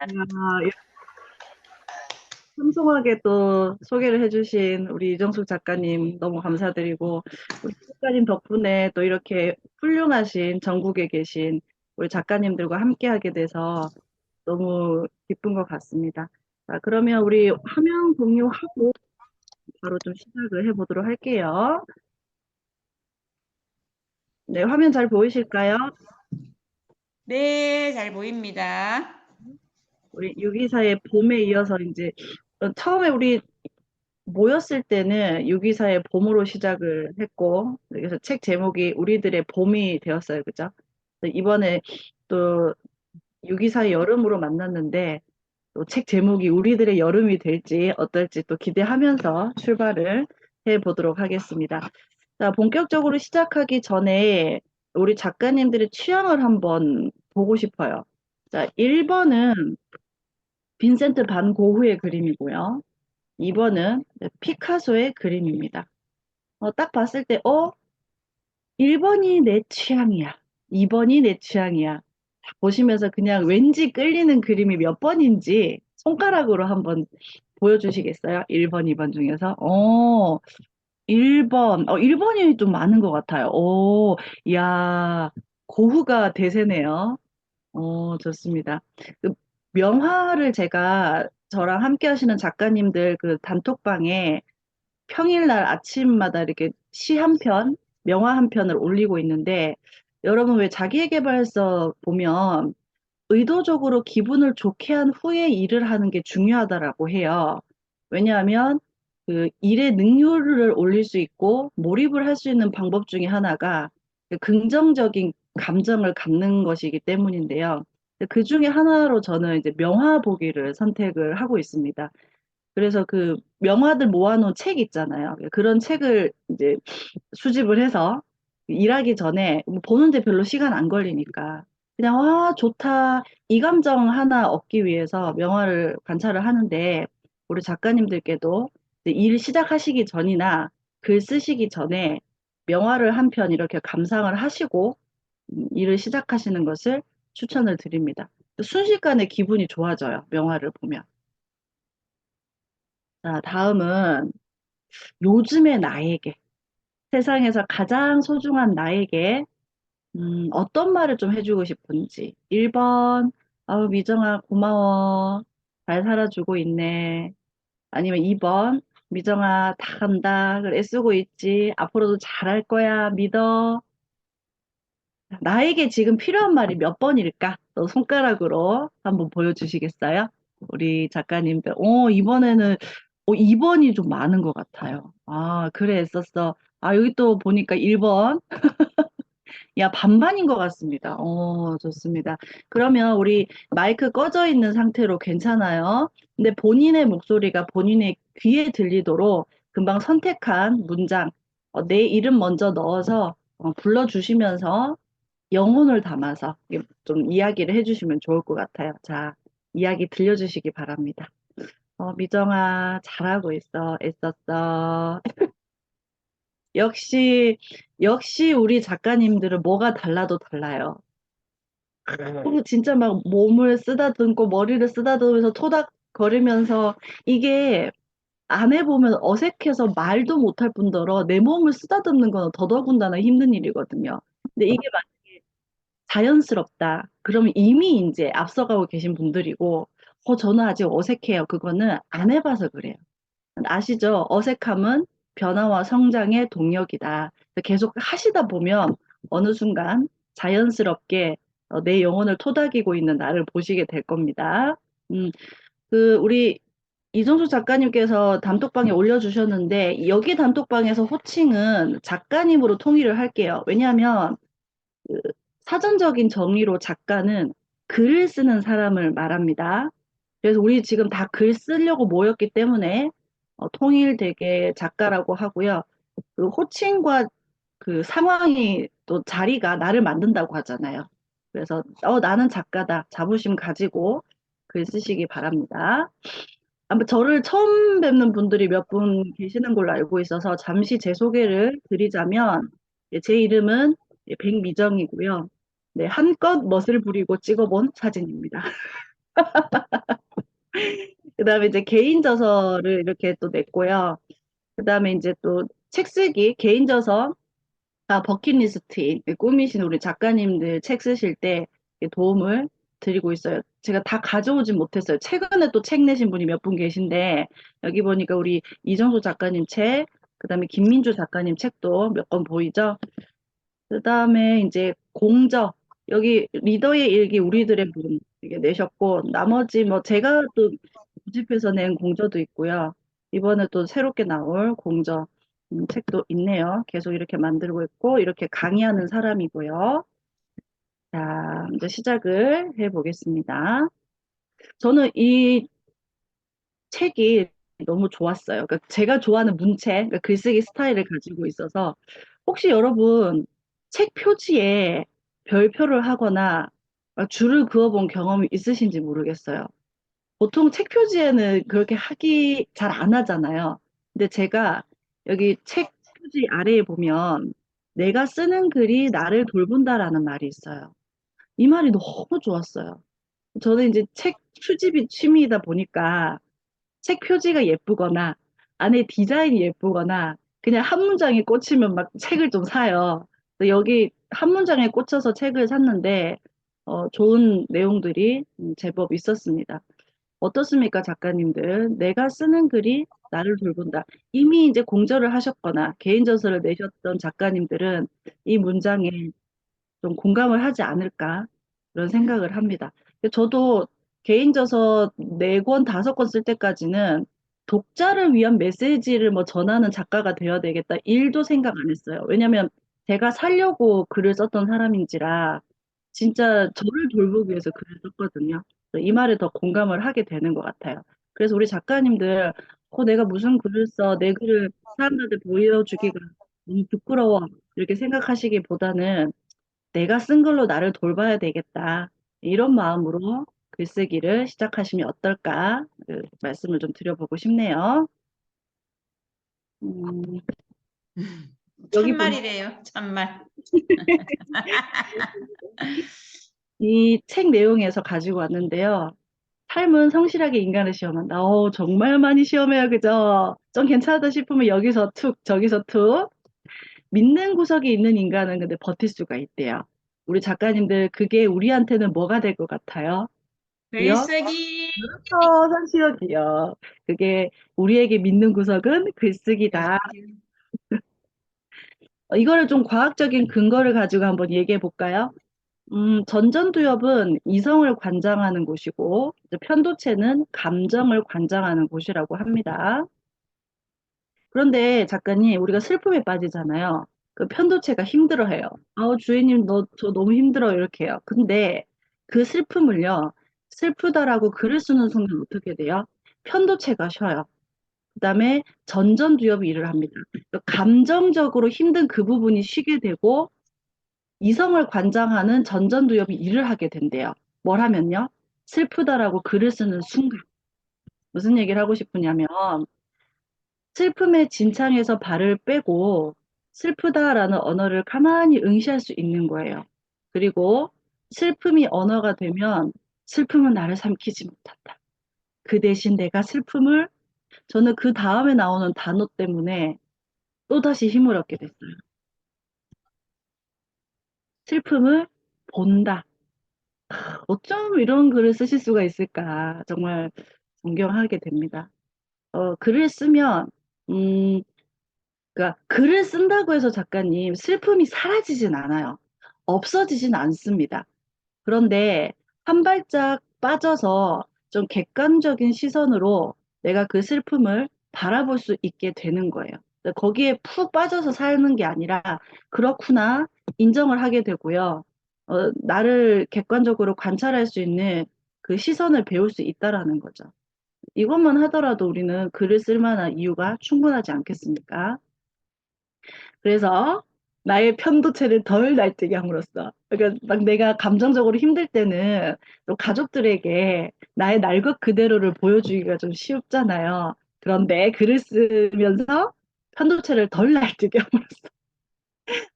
아, 풍성하게 또 소개를 해주신 우리 이정숙 작가님 너무 감사드리고, 우리 작가님 덕분에 또 이렇게 훌륭하신 전국에 계신 우리 작가님들과 함께하게 돼서 너무 기쁜 것 같습니다. 자, 그러면 우리 화면 공유하고 바로 좀 시작을 해보도록 할게요. 네, 화면 잘 보이실까요? 네, 잘 보입니다. 우리 유기사의 봄에 이어서 이제 처음에 우리 모였을 때는 유기사의 봄으로 시작을 했고, 그래서 책 제목이 우리들의 봄이 되었어요. 그죠? 그래서 이번에 또 유기사의 여름으로 만났는데, 또 책 제목이 우리들의 여름이 될지 어떨지 또 기대하면서 출발을 해 보도록 하겠습니다. 자, 본격적으로 시작하기 전에 우리 작가님들의 취향을 한번 보고 싶어요. 자, 1번은 빈센트 반 고흐의 그림이고요. 2번은 피카소의 그림입니다. 딱 봤을 때, 1번이 내 취향이야. 2번이 내 취향이야. 보시면서 그냥 왠지 끌리는 그림이 몇 번인지 손가락으로 한번 보여주시겠어요? 1번, 2번 중에서. 1번. 1번이 좀 많은 것 같아요. 야, 고흐가 대세네요. 좋습니다. 그 명화를 제가 저랑 함께 하시는 작가님들 그 단톡방에 평일날 아침마다 이렇게 시 한 편, 명화 한 편을 올리고 있는데, 여러분 왜 자기계발서 보면 의도적으로 기분을 좋게 한 후에 일을 하는 게 중요하다라고 해요. 왜냐하면 그 일의 능률을 올릴 수 있고 몰입을 할 수 있는 방법 중에 하나가 그 긍정적인 감정을 갖는 것이기 때문인데요. 그 중에 하나로 저는 이제 명화 보기를 선택을 하고 있습니다. 그래서 그 명화들 모아놓은 책 있잖아요. 그런 책을 이제 수집을 해서 일하기 전에 뭐 보는데 별로 시간 안 걸리니까 그냥 와 좋다 이 감정 하나 얻기 위해서 명화를 관찰을 하는데 우리 작가님들께도 이제 일 시작하시기 전이나 글 쓰시기 전에 명화를 한 편 이렇게 감상을 하시고 일을 시작하시는 것을 추천을 드립니다. 순식간에 기분이 좋아져요. 명화를 보면. 자, 다음은 요즘의 나에게, 세상에서 가장 소중한 나에게, 어떤 말을 좀 해주고 싶은지. 1번, 아우, 미정아, 고마워. 잘 살아주고 있네. 아니면 2번, 미정아, 다 간다. 그래, 애쓰고 있지. 앞으로도 잘할 거야. 믿어. 나에게 지금 필요한 말이 몇 번일까? 또 손가락으로 한번 보여주시겠어요? 우리 작가님들. 이번에는 2번이 좀 많은 것 같아요. 아, 그래, 했었어. 아, 여기 또 보니까 1번. 야, 반반인 것 같습니다. 좋습니다. 그러면 우리 마이크 꺼져 있는 상태로 괜찮아요? 근데 본인의 목소리가 본인의 귀에 들리도록 금방 선택한 문장, 내 이름 먼저 넣어서 불러주시면서 영혼을 담아서 좀 이야기를 해주시면 좋을 것 같아요. 자, 이야기 들려주시기 바랍니다. 미정아, 잘하고 있어. 애썼어. 역시 우리 작가님들은 뭐가 달라도 달라요. 진짜 막 몸을 쓰다듬고 머리를 쓰다듬으면서 토닥거리면서 이게 안 해보면 어색해서 말도 못할 뿐더러 내 몸을 쓰다듬는 건 더더군다나 힘든 일이거든요. 근데 이게 자연스럽다. 그러면 이미 이제 앞서가고 계신 분들이고, 저는 아직 어색해요. 그거는 안 해봐서 그래요. 아시죠? 어색함은 변화와 성장의 동력이다. 계속 하시다 보면 어느 순간 자연스럽게 내 영혼을 토닥이고 있는 나를 보시게 될 겁니다. 음, 우리 이정수 작가님께서 단톡방에 올려주셨는데, 여기 단톡방에서 호칭은 작가님으로 통일을 할게요. 왜냐하면 그 사전적인 정의로 작가는 글을 쓰는 사람을 말합니다. 그래서 우리 지금 다 글 쓰려고 모였기 때문에 통일되게 작가라고 하고요. 그 호칭과 그 상황이 또 자리가 나를 만든다고 하잖아요. 그래서 나는 작가다 자부심 가지고 글 쓰시기 바랍니다. 아마 저를 처음 뵙는 분들이 몇 분 계시는 걸로 알고 있어서 잠시 제 소개를 드리자면 제 이름은 백미정이고요. 네, 한껏 멋을 부리고 찍어본 사진입니다. 그다음에 이제 개인 저서를 이렇게 또 냈고요. 그다음에 이제 또 책 쓰기, 개인 저서, 버킷리스트 꾸미신 우리 작가님들 책 쓰실 때 도움을 드리고 있어요. 제가 다 가져오진 못했어요. 최근에 또 책 내신 분이 몇 분 계신데, 여기 보니까 우리 이정수 작가님 책, 그다음에 김민주 작가님 책도 몇 권 보이죠? 그다음에 이제 공저, 여기 리더의 일기 우리들의 문 이게 내셨고, 나머지 뭐 제가 또 모집해서 낸 공저도 있고요. 이번에 또 새롭게 나올 공저 책도 있네요. 계속 이렇게 만들고 있고, 이렇게 강의하는 사람이고요. 자, 이제 시작을 해보겠습니다. 저는 이 책이 너무 좋았어요. 그러니까 제가 좋아하는 문체, 그러니까 글쓰기 스타일을 가지고 있어서 혹시 여러분 책 표지에 별표를 하거나 줄을 그어본 경험이 있으신지 모르겠어요. 보통 책 표지에는 그렇게 하기 잘 안 하잖아요. 근데 제가 여기 책 표지 아래에 보면 내가 쓰는 글이 나를 돌본다라는 말이 있어요. 이 말이 너무 좋았어요. 저는 이제 책 수집이 취미이다 보니까 책 표지가 예쁘거나 안에 디자인이 예쁘거나 그냥 한 문장에 꽂히면 막 책을 좀 사요. 근데 여기 한 문장에 꽂혀서 책을 샀는데 좋은 내용들이 제법 있었습니다. 어떻습니까, 작가님들? 내가 쓰는 글이 나를 돌본다. 이미 이제 공저를 하셨거나 개인 저서를 내셨던 작가님들은 이 문장에 좀 공감을 하지 않을까 그런 생각을 합니다. 저도 개인 저서 4권, 5권 쓸 때까지는 독자를 위한 메시지를 뭐 전하는 작가가 되어야 되겠다. 일도 생각 안 했어요. 왜냐면 제가 살려고 글을 썼던 사람인지라 진짜 저를 돌보기 위해서 글을 썼거든요. 이 말에 더 공감을 하게 되는 것 같아요. 그래서 우리 작가님들, 내가 무슨 글을 써, 내 글을 사람들한테 보여주기가 너무 부끄러워. 이렇게 생각하시기보다는 내가 쓴 글로 나를 돌봐야 되겠다. 이런 마음으로 글쓰기를 시작하시면 어떨까? 말씀을 좀 드려보고 싶네요. 음, 여기 보니 참말이래요, 참말. 이 책 내용에서 가지고 왔는데요. 삶은 성실하게 인간을 시험한다. 정말 많이 시험해요. 그죠? 좀 괜찮다 싶으면 여기서 툭, 저기서 툭. 믿는 구석이 있는 인간은 근데 버틸 수가 있대요. 우리 작가님들, 그게 우리한테는 뭐가 될 것 같아요? 기억? 글쓰기. 산시혁이요. 그게 우리에게 믿는 구석은 글쓰기다. 글쓰기. 이거를 좀 과학적인 근거를 가지고 한번 얘기해 볼까요? 전전두엽은 이성을 관장하는 곳이고, 이제 편도체는 감정을 관장하는 곳이라고 합니다. 그런데 작가님, 우리가 슬픔에 빠지잖아요. 그 편도체가 힘들어해요. 주인님, 저 너무 힘들어. 이렇게 해요. 근데 그 슬픔을요, 슬프다라고 글을 쓰는 순간 어떻게 돼요? 편도체가 쉬어요. 그다음에 전전두엽이 일을 합니다. 그러니까 감정적으로 힘든 그 부분이 쉬게 되고 이성을 관장하는 전전두엽이 일을 하게 된대요. 뭘 하면요? 슬프다라고 글을 쓰는 순간. 무슨 얘기를 하고 싶으냐면 슬픔의 진창에서 발을 빼고 슬프다라는 언어를 가만히 응시할 수 있는 거예요. 그리고 슬픔이 언어가 되면 슬픔은 나를 삼키지 못한다. 그 대신 내가 슬픔을 저는 그 다음에 나오는 단어 때문에 또다시 힘을 얻게 됐어요. 슬픔을 본다. 어쩜 이런 글을 쓰실 수가 있을까? 정말 존경하게 됩니다. 글을 쓰면, 음, 그러니까 글을 쓴다고 해서 작가님 슬픔이 사라지진 않아요. 없어지진 않습니다. 그런데 한 발짝 빠져서 좀 객관적인 시선으로 내가 그 슬픔을 바라볼 수 있게 되는 거예요. 거기에 푹 빠져서 사는 게 아니라 그렇구나 인정을 하게 되고요. 나를 객관적으로 관찰할 수 있는 그 시선을 배울 수 있다라는 거죠. 이것만 하더라도 우리는 글을 쓸 만한 이유가 충분하지 않겠습니까? 그래서 나의 편도체를 덜 날뛰게 함으로써 그러니까 막 내가 감정적으로 힘들 때는 또 가족들에게 나의 날 것 그대로를 보여주기가 좀 쉽잖아요. 그런데 글을 쓰면서 편도체를 덜 날뛰게 함으로써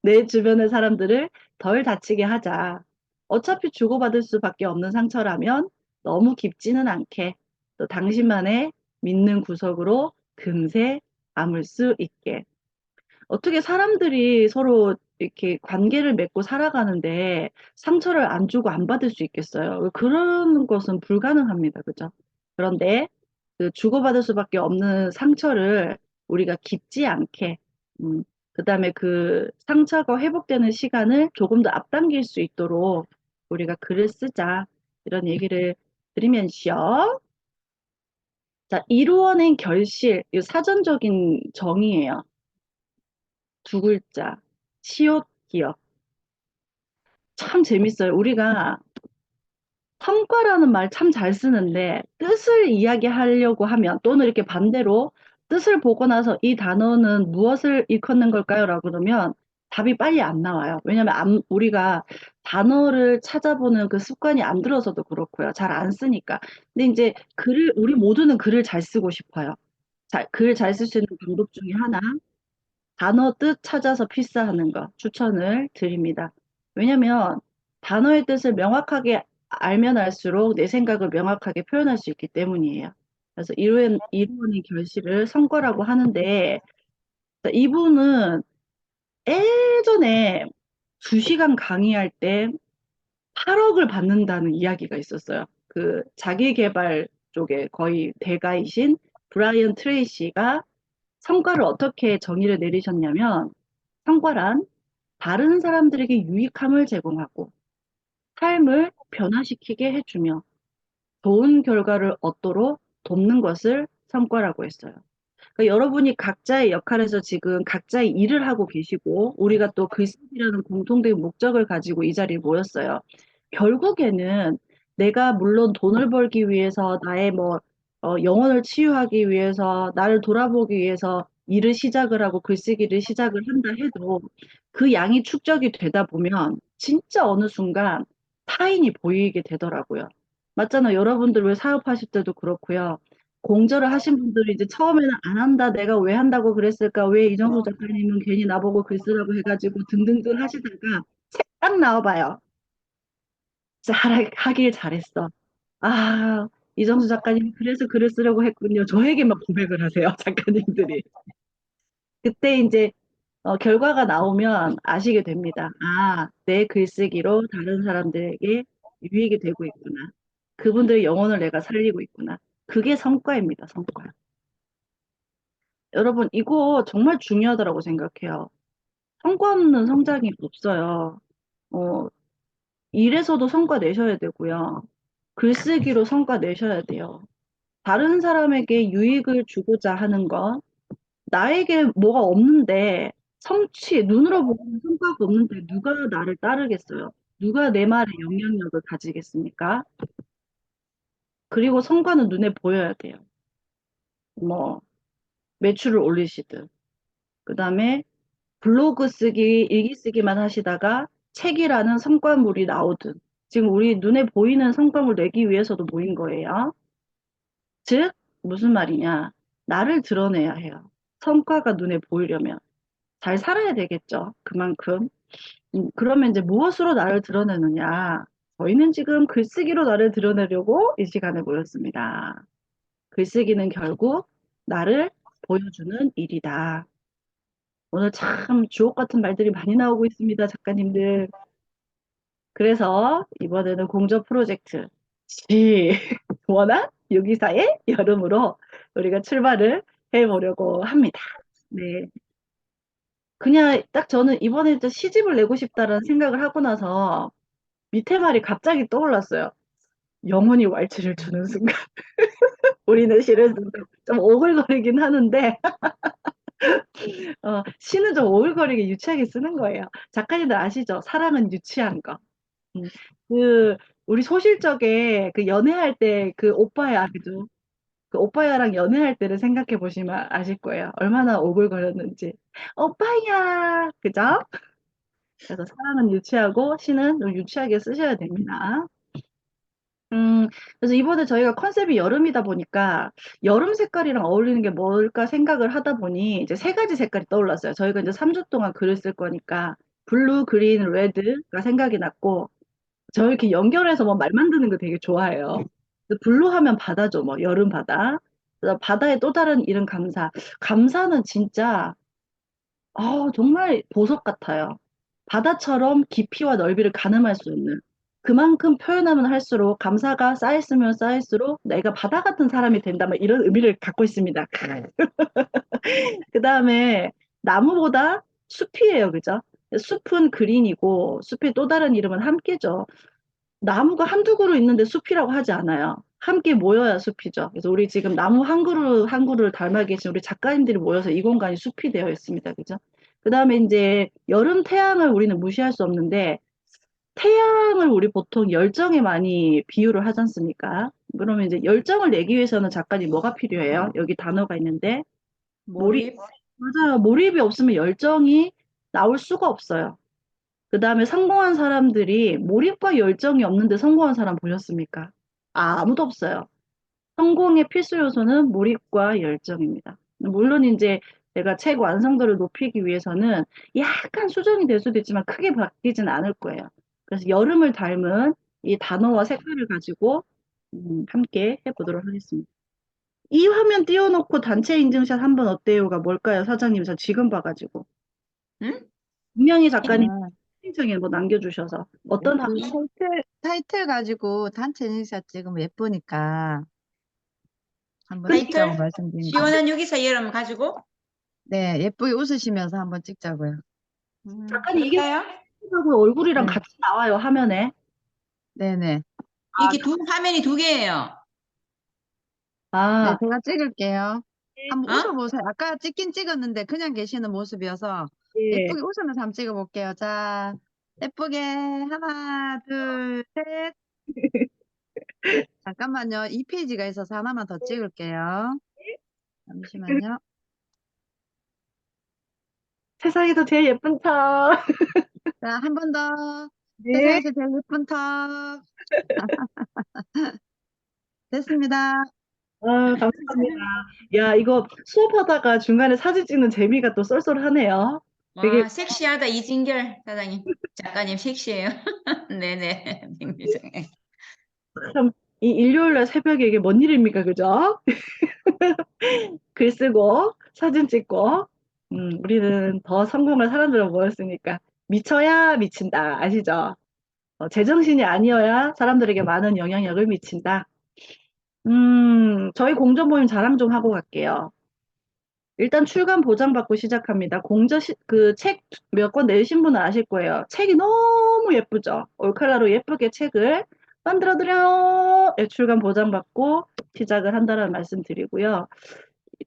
내 주변의 사람들을 덜 다치게 하자. 어차피 주고받을 수밖에 없는 상처라면 너무 깊지는 않게. 또 당신만의 믿는 구석으로 금세 담을 수 있게. 어떻게 사람들이 서로 이렇게 관계를 맺고 살아가는데 상처를 안 주고 안 받을 수 있겠어요? 그런 것은 불가능합니다. 그죠? 그런데 그 주고받을 수밖에 없는 상처를 우리가 깊지 않게, 그다음에 그 상처가 회복되는 시간을 조금 더 앞당길 수 있도록 우리가 글을 쓰자. 이런 얘기를 드리면서, 자, 이루어낸 결실, 이 사전적인 정의예요. 두 글자, 시옷, 기억. 참 재밌어요. 우리가 성과라는 말 참 잘 쓰는데 뜻을 이야기하려고 하면 또는 이렇게 반대로 뜻을 보고 나서 이 단어는 무엇을 일컫는 걸까요? 라고 그러면 답이 빨리 안 나와요. 왜냐하면 우리가 단어를 찾아보는 그 습관이 안 들어서도 그렇고요. 잘 안 쓰니까. 근데 이제 우리 모두는 글을 잘 쓰고 싶어요. 글 잘 쓸 수 있는 방법 중에 하나, 단어 뜻 찾아서 필사하는 거 추천을 드립니다. 왜냐면 단어의 뜻을 명확하게 알면 알수록 내 생각을 명확하게 표현할 수 있기 때문이에요. 그래서 이루어낸 결실을 성과라고 하는데, 이분은 예전에 2시간 강의할 때 8억을 받는다는 이야기가 있었어요. 그 자기 개발 쪽에 거의 대가이신 브라이언 트레이시가 성과를 어떻게 정의를 내리셨냐면, 성과란 다른 사람들에게 유익함을 제공하고 삶을 변화시키게 해주며 좋은 결과를 얻도록 돕는 것을 성과라고 했어요. 그러니까 여러분이 각자의 역할에서 지금 각자의 일을 하고 계시고 우리가 또 글쓰기라는 공통된 목적을 가지고 이 자리에 모였어요. 결국에는 내가 물론 돈을 벌기 위해서 나의 뭐 영혼을 치유하기 위해서 나를 돌아보기 위해서 일을 시작을 하고 글쓰기를 시작을 한다 해도 그 양이 축적이 되다 보면 진짜 어느 순간 타인이 보이게 되더라고요. 맞잖아요. 여러분들 왜 사업하실 때도 그렇고요. 공저를 하신 분들이 이제 처음에는 안 한다, 내가 왜 한다고 그랬을까, 왜 이정수 작가님은 괜히 나보고 글 쓰라고 해가지고 등등등 하시다가 책 딱 나와봐요. 진짜 하길 잘했어. 아, 이정수 작가님이 그래서 글을 쓰려고 했군요. 저에게만 고백을 하세요, 작가님들이. 그때 이제 결과가 나오면 아시게 됩니다. 아, 내 글쓰기로 다른 사람들에게 유익이 되고 있구나. 그분들의 영혼을 내가 살리고 있구나. 그게 성과입니다, 성과. 여러분, 이거 정말 중요하다고 생각해요. 성과 없는 성장이 없어요. 어, 일에서도 성과 내셔야 되고요. 글쓰기로 성과 내셔야 돼요. 다른 사람에게 유익을 주고자 하는 건 나에게 뭐가 없는데 눈으로 보고는 성과가 없는데 누가 나를 따르겠어요? 누가 내 말에 영향력을 가지겠습니까? 그리고 성과는 눈에 보여야 돼요. 뭐 매출을 올리시든 그다음에 블로그 쓰기, 일기 쓰기만 하시다가 책이라는 성과물이 나오든 지금 우리 눈에 보이는 성과물 내기 위해서도 모인 거예요. 즉, 무슨 말이냐. 나를 드러내야 해요. 성과가 눈에 보이려면. 잘 살아야 되겠죠. 그만큼. 그러면 이제 무엇으로 나를 드러내느냐. 저희는 지금 글쓰기로 나를 드러내려고 이 시간에 모였습니다. 글쓰기는 결국 나를 보여주는 일이다. 오늘 참 주옥 같은 말들이 많이 나오고 있습니다, 작가님들. 그래서 이번에는 공저 프로젝트 시 원한 624의 여름으로 우리가 출발을 해보려고 합니다. 네. 그냥 딱 저는 이번에 또 시집을 내고 싶다라는 생각을 하고 나서 밑에 말이 갑자기 떠올랐어요. 영혼이 왈츠를 주는 순간. 우리는 실은 좀 오글거리긴 하는데, 시는 좀 오글거리게 유치하게 쓰는 거예요. 작가님들 아시죠? 사랑은 유치한 거. 음, 그 우리 소실적에 그 연애할 때 그 오빠야 그죠? 그 오빠야랑 연애할 때를 생각해 보시면 아실 거예요. 얼마나 오글거렸는지. 오빠야 그죠? 그래서 사랑은 유치하고 시는 좀 유치하게 쓰셔야 됩니다. 그래서 이번에 저희가 컨셉이 여름이다 보니까 여름 색깔이랑 어울리는 게 뭘까 생각을 하다 보니 이제 3가지 색깔이 떠올랐어요. 저희가 이제 3주 동안 글을 쓸 거니까 블루, 그린, 레드가 생각이 났고 저 이렇게 연결해서 뭐 말 만드는 거 되게 좋아해요. 블루 하면 바다죠, 뭐, 여름 바다. 그래서 바다의 또 다른 이름 감사. 감사는 진짜, 정말 보석 같아요. 바다처럼 깊이와 넓이를 가늠할 수 있는. 그만큼 표현하면 할수록 감사가 쌓였으면 쌓일수록 내가 바다 같은 사람이 된다. 뭐 이런 의미를 갖고 있습니다. 그 다음에 나무보다 숲이에요. 그죠? 숲은 그린이고 숲의 또 다른 이름은 함께죠. 나무가 한두 그루 있는데 숲이라고 하지 않아요. 함께 모여야 숲이죠. 그래서 우리 지금 나무 한 그루 한 그루를 닮아 계신 우리 작가님들이 모여서 이 공간이 숲이 되어 있습니다. 그죠? 그 다음에 이제 여름 태양을 우리는 무시할 수 없는데 태양을 우리 보통 열정에 많이 비유를 하지 않습니까? 그러면 이제 열정을 내기 위해서는 작가님 뭐가 필요해요? 여기 단어가 있는데 몰입. 몰입. 맞아요. 몰입이 없으면 열정이 나올 수가 없어요. 그 다음에 성공한 사람들이 몰입과 열정이 없는데 성공한 사람 보셨습니까? 아무도 없어요. 성공의 필수 요소는 몰입과 열정입니다. 물론 이제 제가 책 완성도를 높이기 위해서는 약간 수정이 될 수도 있지만 크게 바뀌진 않을 거예요. 그래서 여름을 닮은 이 단어와 색깔을 가지고 함께 해보도록 하겠습니다. 이 화면 띄워놓고 단체 인증샷 한번 어때요가 뭘까요, 사장님? 저 지금 봐가지고. 응? 분명히 작가님 아, 채팅창에 뭐 남겨주셔서 어떤 그 화면? 타이틀 가지고 단체 인사 찍으면 예쁘니까 한번 근데 타이틀? 찍자고 말씀드립니다. 시원한 유기사 여름 가지고? 네, 예쁘게 웃으시면서 한번 찍자고요. 작가님 이게 그럴까요? 하고 얼굴이랑 네, 같이 나와요, 화면에. 네네. 아, 이게 화면이 두 개예요. 네, 아, 제가 찍을게요. 한번 어? 웃어보세요. 아까 찍긴 찍었는데 그냥 계시는 모습이어서 예. 예쁘게 웃으면서 한번 찍어볼게요. 자, 예쁘게 하나, 둘, 셋. 잠깐만요. 2페이지가 있어서 하나만 더 찍을게요. 잠시만요. 세상에서 제일 예쁜 척. 자, 한 번 더. 네. 세상에서 제일 예쁜 턱. 됐습니다. 감사합니다. 야, 이거 수업하다가 중간에 사진 찍는 재미가 또 쏠쏠하네요. 되게 와, 섹시하다, 이진결 사장님. 작가님 섹시해요. 네네. 백미정에. 참, 이 일요일 날 새벽에 이게 뭔 일입니까, 그죠? 글 쓰고, 사진 찍고, 우리는 더 성공할 사람들로 모였으니까 미쳐야 미친다. 아시죠? 제정신이 아니어야 사람들에게 많은 영향력을 미친다. 저희 공전 모임 자랑 좀 하고 갈게요. 일단 출간 보장받고 시작합니다. 그 책 몇 권 내신 분은 아실 거예요. 책이 너무 예쁘죠? 올카라로 예쁘게 책을 만들어드려요. 예, 출간 보장받고 시작을 한다는 말씀 드리고요.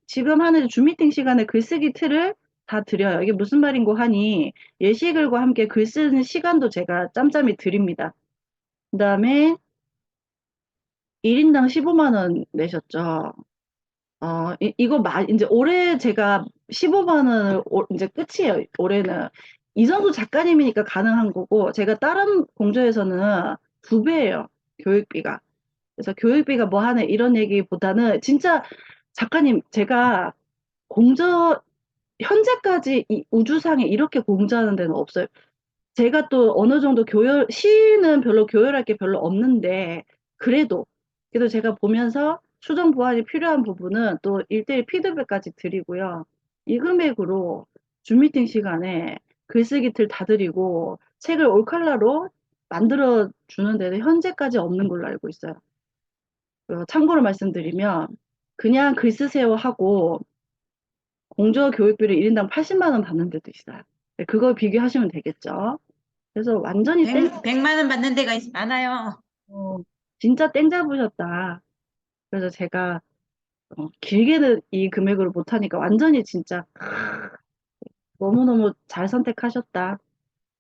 지금 하는 줌미팅 시간에 글쓰기 틀을 다 드려요. 이게 무슨 말인고 하니 예시글과 함께 글 쓰는 시간도 제가 짬짬이 드립니다. 그 다음에 1인당 15만 원 내셨죠. 이제 올해 제가 15만 원을 이제 끝이에요. 올해는. 이정도 작가님이니까 가능한 거고, 제가 다른 공조에서는 두 배예요. 교육비가. 그래서 교육비가 뭐 하네 이런 얘기보다는 진짜 작가님 제가 공저 현재까지 이 우주상에 이렇게 공저하는 데는 없어요. 제가 또 어느 정도 시는 별로 교열할 게 별로 없는데, 그래도 제가 보면서 수정 보완이 필요한 부분은 또 1대1 피드백까지 드리고요. 이 금액으로 줌미팅 시간에 글쓰기 틀 다 드리고, 책을 올칼라로 만들어 주는 데는 현재까지 없는 걸로 알고 있어요. 참고로 말씀드리면, 그냥 글 쓰세요 하고, 공저 교육비를 1인당 80만 원 받는 데도 있어요. 네, 그거 비교하시면 되겠죠. 그래서 완전히 백만 원 받는 데가 많아요. 어, 진짜 땡 잡으셨다. 그래서 제가 길게는 이 금액으로 못하니까 완전히 진짜 너무너무 잘 선택하셨다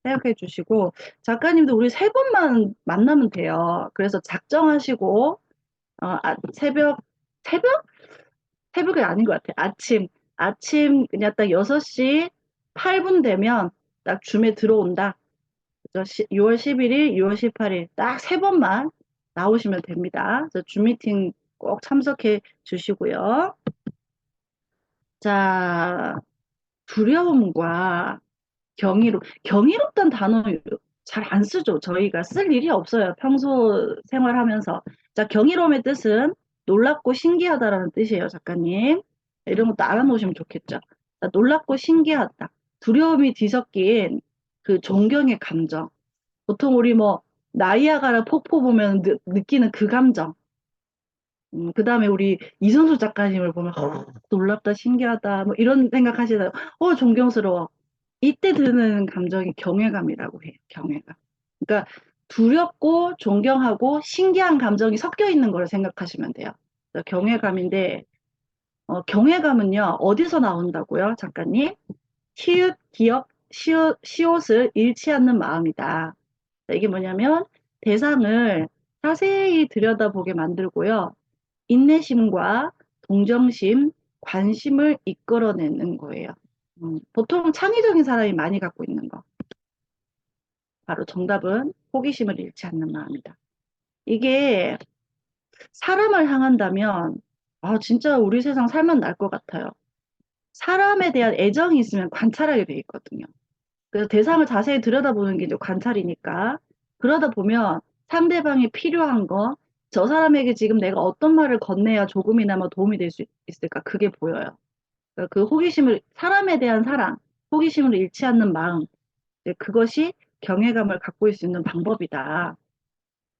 생각해 주시고, 작가님도 우리 세 번만 만나면 돼요. 그래서 작정하시고 새벽? 새벽이 아닌 것 같아요. 아침 그냥 딱 6시 8분 되면 딱 줌에 들어온다. 6월 11일, 6월 18일 딱 세 번만 나오시면 됩니다. 그래서 줌 미팅 꼭 참석해 주시고요. 자, 두려움과 경이롭다는 단어 잘 안 쓰죠. 저희가 쓸 일이 없어요. 평소 생활하면서. 자, 경이로움의 뜻은 놀랍고 신기하다라는 뜻이에요, 작가님. 이런 것도 알아놓으시면 좋겠죠. 자, 놀랍고 신기하다. 두려움이 뒤섞인 그 존경의 감정. 보통 우리 뭐 나이아가라 폭포 보면 느끼는 그 감정. 그다음에 우리 이선수 작가님을 보면 놀랍다, 신기하다, 뭐 이런 생각하시다가 존경스러워. 이때 드는 감정이 경외감이라고 해요. 경외감. 그러니까 두렵고 존경하고 신기한 감정이 섞여 있는 걸 생각하시면 돼요. 그래서 경외감인데 경외감은요 어디서 나온다고요, 작가님? 히읗, 기역, 시옷을 잃지 않는 마음이다. 이게 뭐냐면 대상을 자세히 들여다보게 만들고요. 인내심과 동정심, 관심을 이끌어내는 거예요. 보통 창의적인 사람이 많이 갖고 있는 거. 바로 정답은 호기심을 잃지 않는 마음이다. 이게 사람을 향한다면 진짜 우리 세상 살면 날 것 같아요. 사람에 대한 애정이 있으면 관찰하게 돼 있거든요. 그래서 대상을 자세히 들여다보는 게 이제 관찰이니까 그러다 보면 상대방이 필요한 거, 저 사람에게 지금 내가 어떤 말을 건네야 조금이나마 도움이 될 수 있을까? 그게 보여요. 그러니까 그 호기심을, 사람에 대한 사랑, 호기심을 잃지 않는 마음, 그것이 경외감을 갖고 있을 수 있는 방법이다.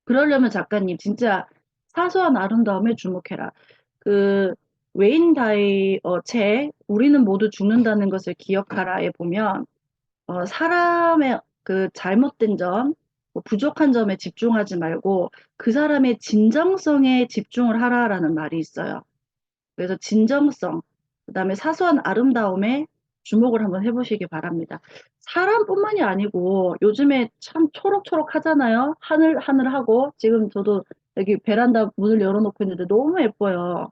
그러려면 작가님 진짜 사소한 아름다움에 주목해라. 그 웨인 다이어 책 우리는 모두 죽는다는 것을 기억하라에 보면 사람의 그 잘못된 점, 뭐 부족한 점에 집중하지 말고 그 사람의 진정성에 집중을 하라라는 말이 있어요. 그래서 진정성, 그다음에 사소한 아름다움에 주목을 한번 해보시기 바랍니다. 사람뿐만이 아니고 요즘에 참 초록초록 하잖아요. 하늘하고 지금 저도 여기 베란다 문을 열어놓고 있는데 너무 예뻐요.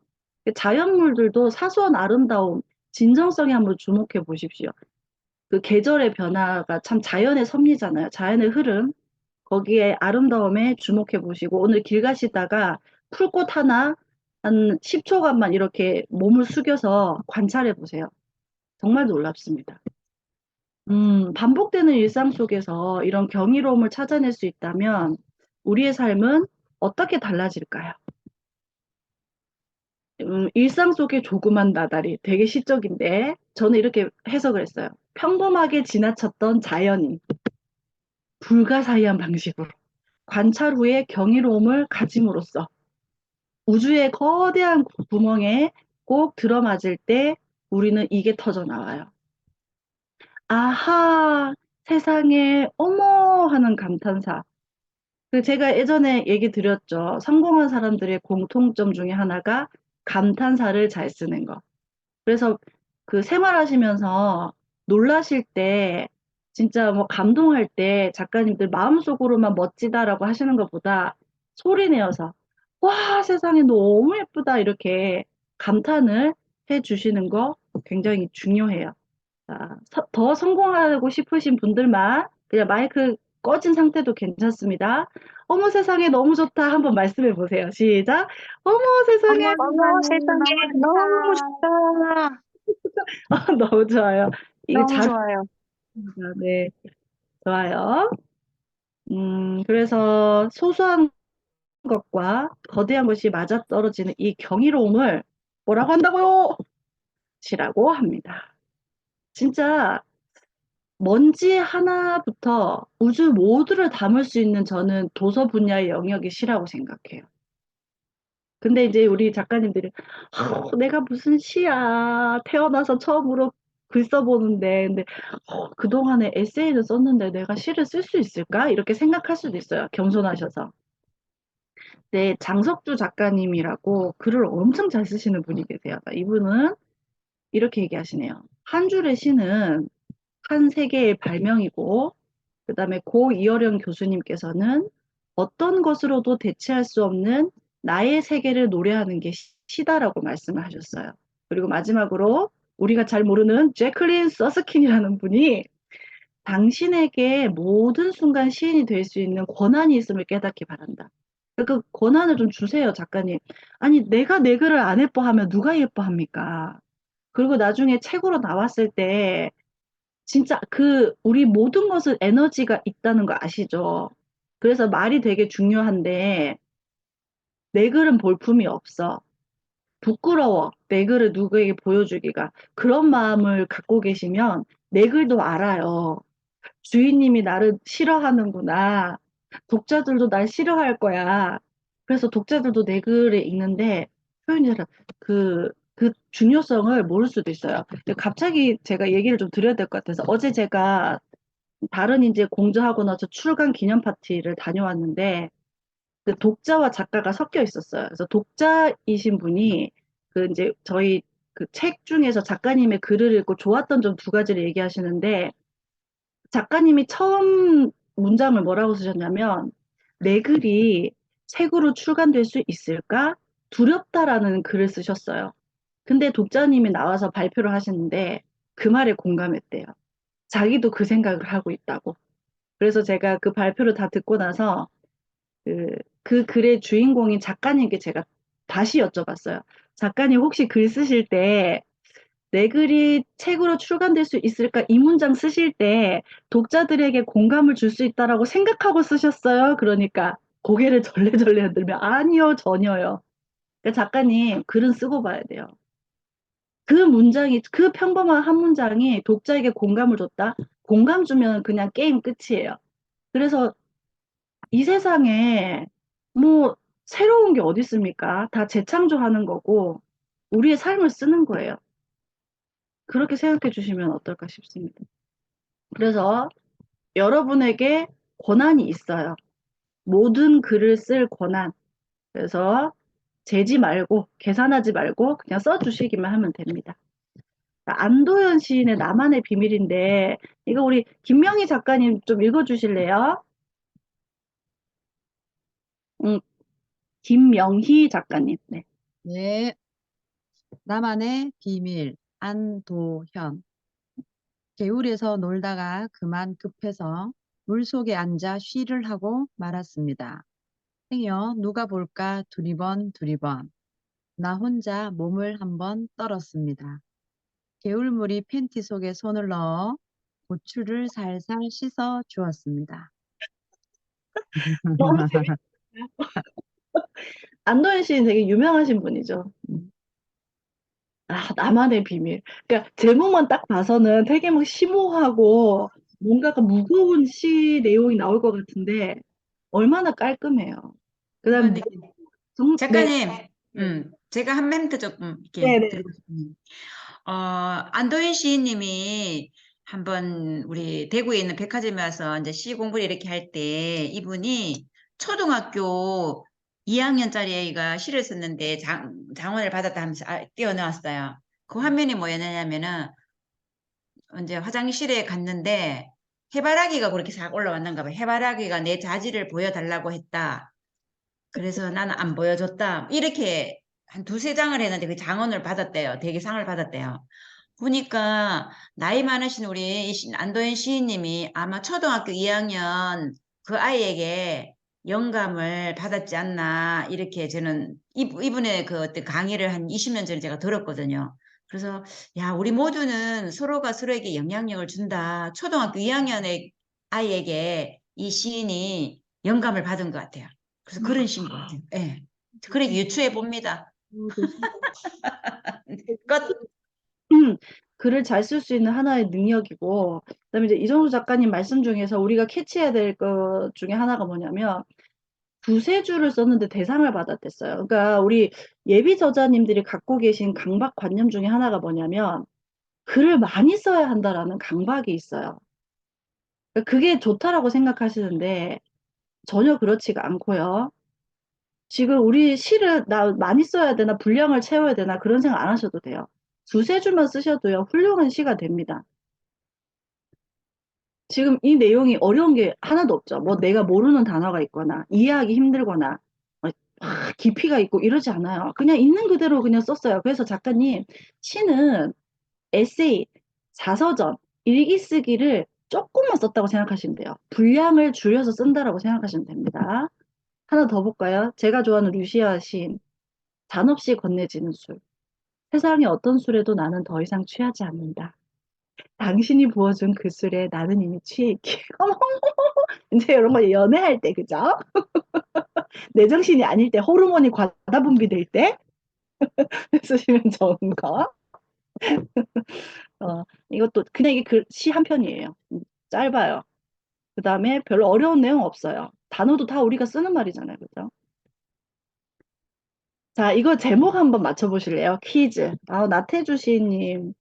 자연물들도 사소한 아름다움, 진정성에 한번 주목해 보십시오. 그 계절의 변화가 참 자연의 섭리잖아요. 자연의 흐름. 거기에 아름다움에 주목해 보시고 오늘 길 가시다가 풀꽃 하나 한 10초간만 이렇게 몸을 숙여서 관찰해 보세요. 정말 놀랍습니다. 반복되는 일상 속에서 이런 경이로움을 찾아낼 수 있다면 우리의 삶은 어떻게 달라질까요? 일상 속의 조그만 나다리 되게 시적인데 저는 이렇게 해석을 했어요. 평범하게 지나쳤던 자연이 불가사의한 방식으로 관찰 후에 경이로움을 가짐으로써 우주의 거대한 구멍에 꼭 들어맞을 때 우리는 이게 터져 나와요. 아하, 세상에, 어머 하는 감탄사. 제가 예전에 얘기 드렸죠. 성공한 사람들의 공통점 중에 하나가 감탄사를 잘 쓰는 거. 그래서 그 생활하시면서 놀라실 때, 진짜 뭐 감동할 때 작가님들 마음속으로만 멋지다라고 하시는 것보다 소리 내어서, 와, 세상에 너무 예쁘다. 이렇게 감탄을 해 주시는 거 굉장히 중요해요. 자, 더 성공하고 싶으신 분들만 그냥 마이크 꺼진 상태도 괜찮습니다. 어머 세상에 너무 좋다. 한번 말씀해 보세요. 시작. 어머 세상에 어머 세상에 너무 좋다. 너무 좋아요. 이거 너무 잘, 좋아요. 네, 좋아요. 그래서 소소한 것과 거대한 것이 맞아떨어지는 이 경이로움을 뭐라고 한다고요? 시라고 합니다. 진짜 먼지 하나부터 우주 모두를 담을 수 있는 저는 도서 분야의 영역이 시라고 생각해요. 근데 이제 우리 작가님들이 내가 무슨 시야 태어나서 처음으로 글 써보는데 근데 그동안에 에세이를 썼는데 내가 시를 쓸 수 있을까? 이렇게 생각할 수도 있어요. 겸손하셔서. 네, 장석주 작가님이라고 글을 엄청 잘 쓰시는 분이 계세요. 이분은 이렇게 얘기하시네요. 한 줄의 시는 한 세계의 발명이고 그다음에 고 이어령 교수님께서는 어떤 것으로도 대체할 수 없는 나의 세계를 노래하는 게 시다라고 말씀을 하셨어요. 그리고 마지막으로 우리가 잘 모르는 제클린 서스킨이라는 분이 당신에게 모든 순간 시인이 될 수 있는 권한이 있음을 깨닫기 바란다. 그 권한을 좀 주세요, 작가님. 아니, 내가 내 글을 안 예뻐하면 누가 예뻐합니까? 그리고 나중에 책으로 나왔을 때 진짜 우리 모든 것은 에너지가 있다는 거 아시죠? 그래서 말이 되게 중요한데, 내 글은 볼품이 없어. 부끄러워. 내 글을 누구에게 보여주기가. 그런 마음을 갖고 계시면 내 글도 알아요. 주인님이 나를 싫어하는구나. 독자들도 날 싫어할 거야. 그래서 독자들도 내 글을 읽는데 표현이 잘, 그 중요성을 모를 수도 있어요. 근데 갑자기 제가 얘기를 좀 드려야 될 것 같아서 어제 제가 다른 이제 공주하고 나서 출간 기념 파티를 다녀왔는데 그 독자와 작가가 섞여 있었어요. 그래서 독자이신 분이 그 이제 저희 그 책 중에서 작가님의 글을 읽고 좋았던 점 두 가지를 얘기하시는데 작가님이 처음 문장을 뭐라고 쓰셨냐면 내 글이 책으로 출간될 수 있을까? 두렵다라는 글을 쓰셨어요. 근데 독자님이 나와서 발표를 하시는데 그 말에 공감했대요. 자기도 그 생각을 하고 있다고. 그래서 제가 그 발표를 다 듣고 나서 그 글의 주인공인 작가님께 제가 다시 여쭤봤어요. 작가님 혹시 글 쓰실 때 내 글이 책으로 출간될 수 있을까? 이 문장 쓰실 때 독자들에게 공감을 줄 수 있다라고 생각하고 쓰셨어요? 그러니까 고개를 절레절레 흔들며 아니요, 전혀요. 그러니까 작가님 글은 쓰고 봐야 돼요. 그 문장이 그 평범한 한 문장이 독자에게 공감을 줬다? 공감 주면 그냥 게임 끝이에요. 그래서 이 세상에 뭐 새로운 게 어디 있습니까? 다 재창조하는 거고 우리의 삶을 쓰는 거예요. 그렇게 생각해 주시면 어떨까 싶습니다. 그래서 여러분에게 권한이 있어요. 모든 글을 쓸 권한. 그래서 재지 말고 계산하지 말고 그냥 써주시기만 하면 됩니다. 안도현 시인의 나만의 비밀인데 이거 우리 김명희 작가님 좀 읽어주실래요? 음, 김명희 작가님. 네. 네. 나만의 비밀, 안도현. 개울에서 놀다가 그만 급해서 물속에 앉아 쉬를 하고 말았습니다. 행여 누가 볼까 두리번 두리번. 나 혼자 몸을 한번 떨었습니다. 개울물이 팬티 속에 손을 넣어 고추를 살살 씻어 주었습니다. 너무 재밌어요. 안도현 시인 되게 유명하신 분이죠. 아, 나만의 비밀. 그러니까 제목만 딱 봐서는 되게 막 심오하고 뭔가가 무거운 시 내용이 나올 것 같은데 얼마나 깔끔해요. 그다음 근데 네, 작가님, 네, 제가 한 멘트 조금 네, 이렇게 네. 드리고 싶습니다. 안도현 시인님이 한번 우리 대구에 있는 백화점에 와서 이제 시 공부를 이렇게 할 때 이분이 초등학교 2학년짜리 애가 시를 썼는데 장원을 받았다 하면서 띄어넣었어요. 그 화면이 뭐였냐면은 이제 화장실에 갔는데 해바라기가 그렇게 싹 올라왔는가 봐요. 해바라기가 내 자질을 보여달라고 했다. 그래서 나는 안 보여줬다. 이렇게 한 두세 장을 했는데 그 장원을 받았대요. 대개상을 받았대요. 보니까 나이 많으신 우리 안도현 시인님이 아마 초등학교 2학년 그 아이에게 영감을 받았지 않나 이렇게 저는 이분의 그 어떤 강의를 한 20년 전에 제가 들었거든요. 그래서 야 우리 모두는 서로가 서로에게 영향력을 준다. 초등학교 2학년의 아이에게 이 시인이 영감을 받은 것 같아요. 그래서 그런 시인 것 같아요. 예. 그렇게 유추해 봅니다. 끝. 음, 글을 잘 쓸 수 있는 하나의 능력이고, 그다음에 이제 이정수 작가님 말씀 중에서 우리가 캐치해야 될 것 중에 하나가 뭐냐면, 두세 줄을 썼는데 대상을 받았댔어요. 그러니까 우리 예비 저자님들이 갖고 계신 강박관념 중에 하나가 뭐냐면, 글을 많이 써야 한다라는 강박이 있어요. 그러니까 그게 좋다라고 생각하시는데, 전혀 그렇지가 않고요. 지금 우리 시를 나 많이 써야 되나, 분량을 채워야 되나, 그런 생각 안 하셔도 돼요. 두세 줄만 쓰셔도요, 훌륭한 시가 됩니다. 지금 이 내용이 어려운 게 하나도 없죠. 뭐 내가 모르는 단어가 있거나 이해하기 힘들거나 깊이가 있고 이러지 않아요. 그냥 있는 그대로 그냥 썼어요. 그래서 작가님 시는 에세이, 자서전, 일기 쓰기를 조금만 썼다고 생각하시면 돼요. 분량을 줄여서 쓴다라고 생각하시면 됩니다. 하나 더 볼까요? 제가 좋아하는 루시아 시인. 잔없이 건네지는 술. 세상의 어떤 술에도 나는 더 이상 취하지 않는다. 당신이 부어준 그 술에 나는 이미 취해 있기에. 어머, 이제 이런 거 연애할 때, 그죠? 내 정신이 아닐 때, 호르몬이 과다 분비될 때 쓰시면 좋은 거. 이것도 그냥 이게 시 한 편이에요. 짧아요. 그 다음에 별로 어려운 내용 없어요. 단어도 다 우리가 쓰는 말이잖아요. 그죠? 자, 이거 제목 한번 맞춰보실래요? 퀴즈. 나태주 시인님.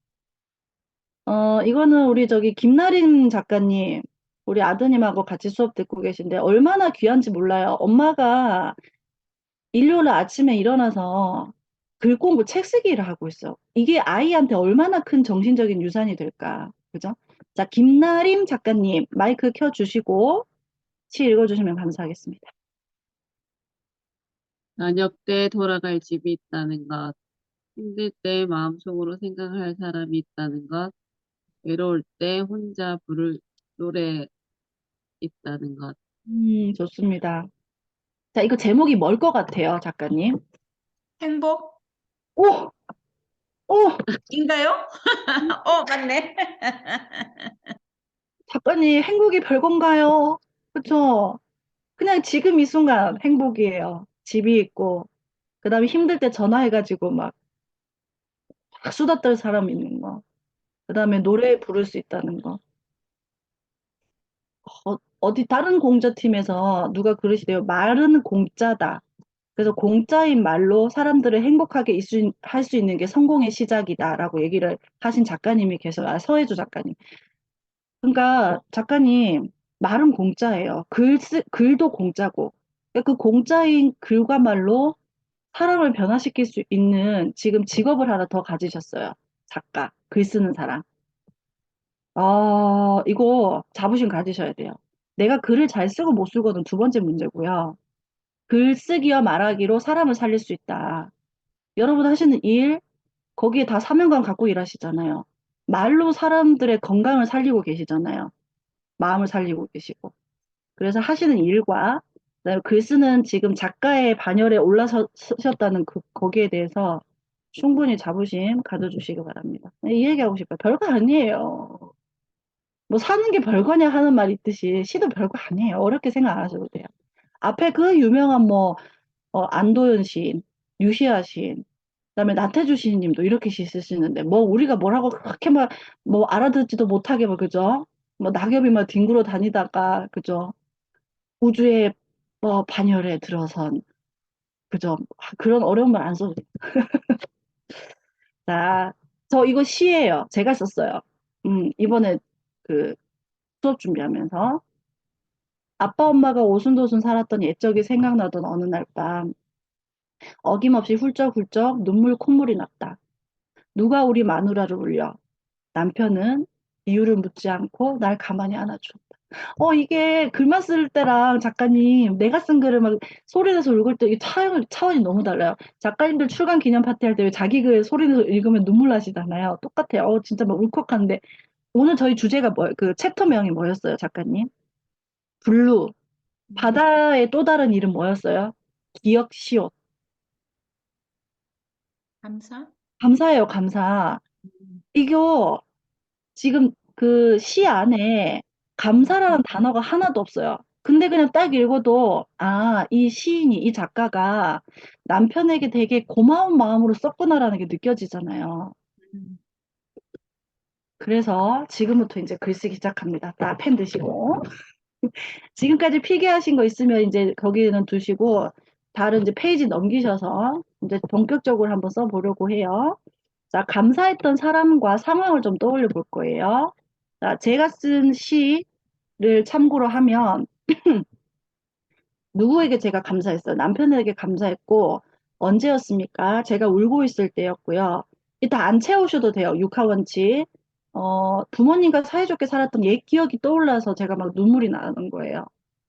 이거는 우리 저기 김나림 작가님, 우리 아드님하고 같이 수업 듣고 계신데 얼마나 귀한지 몰라요. 엄마가 일요일 아침에 일어나서 글 공부, 책 쓰기를 하고 있어. 이게 아이한테 얼마나 큰 정신적인 유산이 될까. 그죠? 자, 김나림 작가님, 마이크 켜주시고 시 읽어주시면 감사하겠습니다. 저녁 때 돌아갈 집이 있다는 것, 힘들 때 마음속으로 생각할 사람이 있다는 것, 외로울 때 혼자 부를 노래 있다는 것. 좋습니다. 자, 이거 제목이 뭘 것 같아요, 작가님? 행복? 오! 오! 인가요? 맞네. 작가님, 행복이 별건가요? 그쵸? 그냥 지금 이 순간 행복이에요. 집이 있고, 그 다음에 힘들 때 전화해가지고 막 수다 떨 사람 있는 거. 그 다음에 노래 부를 수 있다는 거. 어디 다른 공자팀에서 누가 그러시대요. 말은 공짜다. 그래서 공짜인 말로 사람들을 행복하게 할 수 있는 게 성공의 시작이다라고 얘기를 하신 작가님이 계셔요. 서혜주 작가님. 그러니까 작가님 말은 공짜예요. 글도 공짜고. 그 공짜인 글과 말로 사람을 변화시킬 수 있는 지금 직업을 하나 더 가지셨어요. 작가, 글 쓰는 사람. 이거 자부심 가지셔야 돼요. 내가 글을 잘 쓰고 못 쓰고는 두 번째 문제고요. 글쓰기와 말하기로 사람을 살릴 수 있다. 여러분 하시는 일, 거기에 다 사명감 갖고 일하시잖아요. 말로 사람들의 건강을 살리고 계시잖아요. 마음을 살리고 계시고. 그래서 하시는 일과 그다음에 글 쓰는 지금 작가의 반열에 올라서셨다는 거기에 대해서 충분히 자부심 가져주시기 바랍니다. 이 얘기하고 싶어요. 별거 아니에요. 뭐 사는 게 별거냐 하는 말 있듯이 시도 별거 아니에요. 어렵게 생각 안 하셔도 돼요. 앞에 그 유명한 뭐 안도현 시인, 유시아 시인, 그다음에 나태주 시인님도 이렇게 시 쓰시는데 뭐 우리가 뭐라고 그렇게 막 뭐 알아듣지도 못하게 뭐 그죠? 뭐 낙엽이 막 뒹굴어 다니다가 그죠? 우주의 반열에 들어선 그죠? 그런 어려운 말 안 써도 돼요. 자, 저 이거 시예요. 제가 썼어요. 이번에 그 수업 준비하면서 아빠 엄마가 오순도순 살았던 옛적이 생각나던 어느 날 밤 어김없이 훌쩍훌쩍 눈물 콧물이 났다. 누가 우리 마누라를 울려? 남편은 이유를 묻지 않고 날 가만히 안아주었다. 이게 글만 쓸 때랑 작가님, 내가 쓴 글을 막 소리내서 읽을 때 이게 차원이 너무 달라요. 작가님들 출간 기념 파티 할 때 왜 자기 글 소리내서 읽으면 눈물 나시잖아요. 똑같아요. 진짜 막 울컥한데. 오늘 저희 주제가 그 챕터명이 뭐였어요, 작가님? 블루. 바다의 또 다른 이름 뭐였어요? 기억 시옷. 감사? 감사해요, 감사. 이거 지금 그 시 안에 감사라는 단어가 하나도 없어요. 근데 그냥 딱 읽어도, 이 시인이, 이 작가가 남편에게 되게 고마운 마음으로 썼구나라는 게 느껴지잖아요. 음. 그래서 지금부터 이제 글쓰기 시작합니다. 딱 펜 드시고. 지금까지 필기하신 거 있으면 이제 거기는 두시고, 다른 이제 페이지 넘기셔서 이제 본격적으로 한번 써보려고 해요. 자, 감사했던 사람과 상황을 좀 떠올려 볼 거예요. 자, 제가 쓴 시를 참고로 하면 누구에게 제가 감사했어요? 남편에게 감사했고 언제였습니까? 제가 울고 있을 때였고요. 이따 안 채우셔도 돼요. 육하원칙. 부모님과 사이좋게 살았던 옛 기억이 떠올라서 제가 막 눈물이 나는 거예요.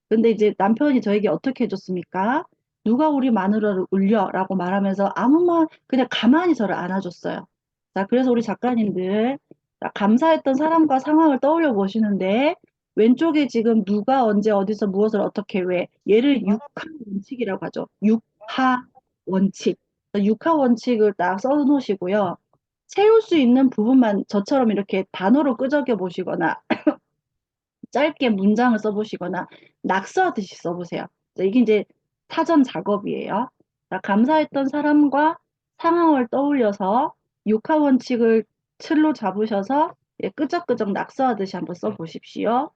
근데 이제 남편이 저에게 어떻게 해줬습니까? 누가 우리 마누라를 울려? 라고 말하면서 아무 말, 그냥 가만히 저를 안아줬어요. 자, 그래서 우리 작가님들, 자, 감사했던 사람과 상황을 떠올려 보시는데, 왼쪽에 지금 누가 언제 어디서 무엇을 어떻게 왜, 얘를 육하 원칙이라고 하죠. 육하 원칙. 육하 원칙을 딱 써놓으시고요. 채울 수 있는 부분만 저처럼 이렇게 단어로 끄적여 보시거나, 짧게 문장을 써보시거나 낙서하듯이 써보세요. 이게 이제 사전 작업이에요. 자, 감사했던 사람과 상황을 떠올려서 육하 원칙을 틀로 잡으셔서 예, 끄적끄적 낙서하듯이 한번 써보십시오.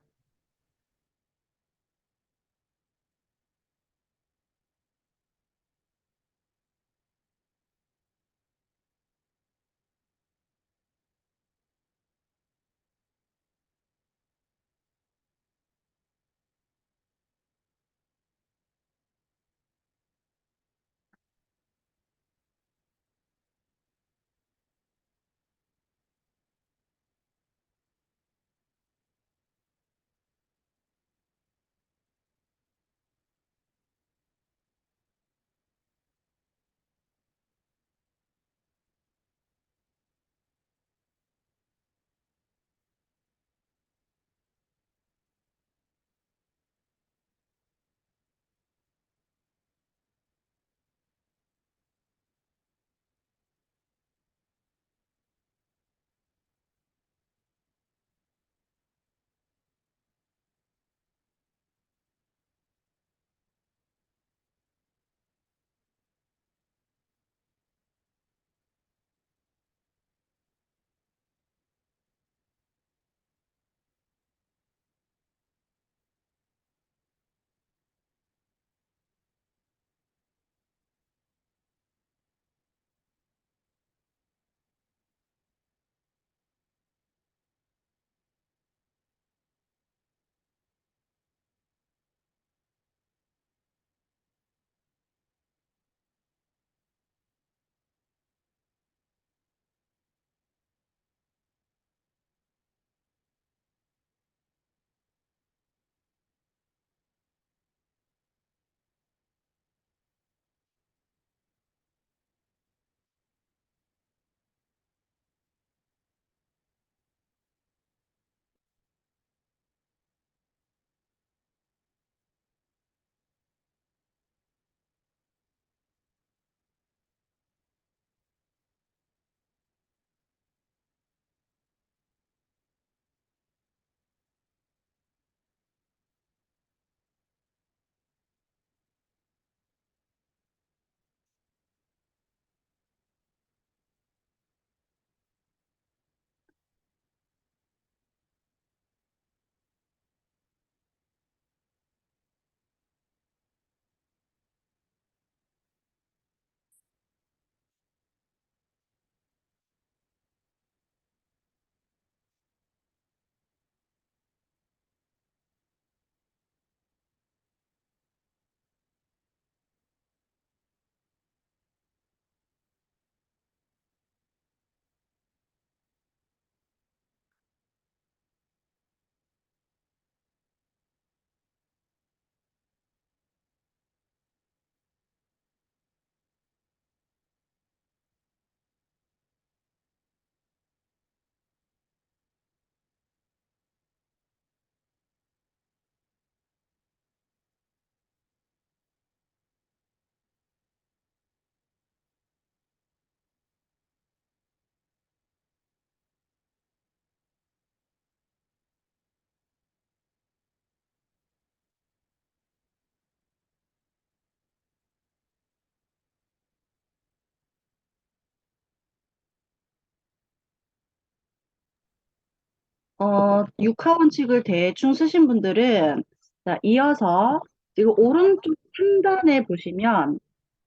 육하 원칙을 대충 쓰신 분들은 자, 이어서 지금 오른쪽 상단에 보시면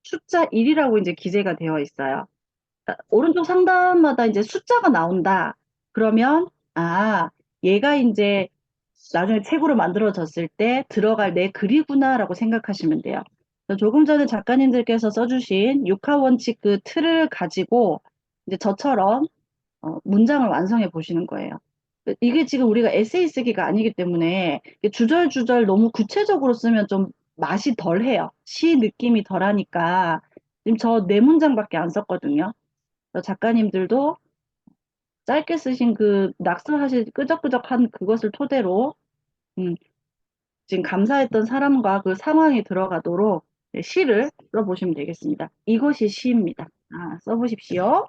숫자 1이라고 이제 기재가 되어 있어요. 오른쪽 상단마다 이제 숫자가 나온다. 그러면, 아, 얘가 이제 나중에 책으로 만들어졌을 때 들어갈 내 글이구나라고 생각하시면 돼요. 그래서 조금 전에 작가님들께서 써주신 육하 원칙 그 틀을 가지고 이제 저처럼 문장을 완성해 보시는 거예요. 이게 지금 우리가 에세이 쓰기가 아니기 때문에 이게 주절주절 너무 구체적으로 쓰면 좀 맛이 덜해요. 시 느낌이 덜하니까 지금 저 네 문장밖에 안 썼거든요. 그래서 작가님들도 짧게 쓰신 그 낙서하실 끄적끄적한 그것을 토대로 음, 지금 감사했던 사람과 그 상황이 들어가도록 시를 써보시면 되겠습니다. 이것이 시입니다. 아, 써보십시오.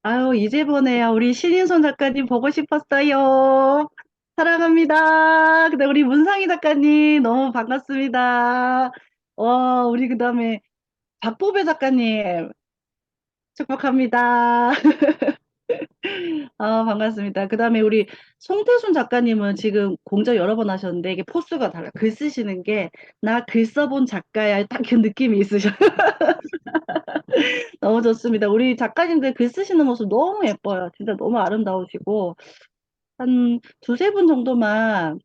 아유, 이제 보네요. 우리 신인손 작가님 보고 싶었어요. 사랑합니다. 근데 우리 문상희 작가님 너무 반갑습니다. 우리 그다음에 박보배 작가님 축복합니다. 반갑습니다. 그다음에 우리 송태순 작가님은 지금 공저 여러 번 하셨는데 이게 포스가 달라요. 글 쓰시는 게 나 글 써본 작가야 딱 그 느낌이 있으셔. 너무 좋습니다. 우리 작가님들 글 쓰시는 모습 너무 예뻐요. 진짜 너무 아름다우시고 한 두세 분 정도만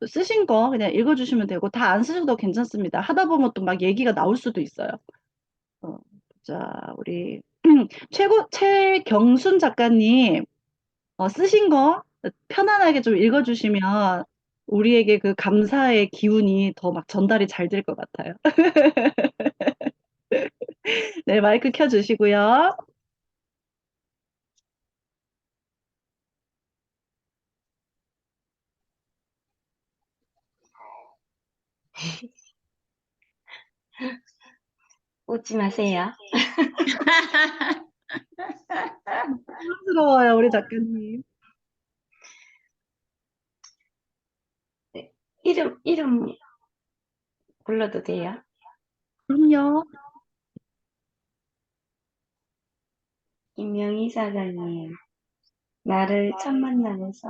쓰신 거 그냥 읽어주시면 되고 다 안 쓰셔도 괜찮습니다. 하다 보면 또 막 얘기가 나올 수도 있어요. 어, 자, 우리 최경순 작가님 쓰신 거 편안하게 좀 읽어주시면 우리에게 그 감사의 기운이 더 막 전달이 잘 될 것 같아요. 네, 마이크 켜주시고요. 웃지 마세요. 부끄러워요, 우리 작가님. 네. 이름 불러도 돼요? 그럼요. 김명희 사장님, 나를 첫 만남에서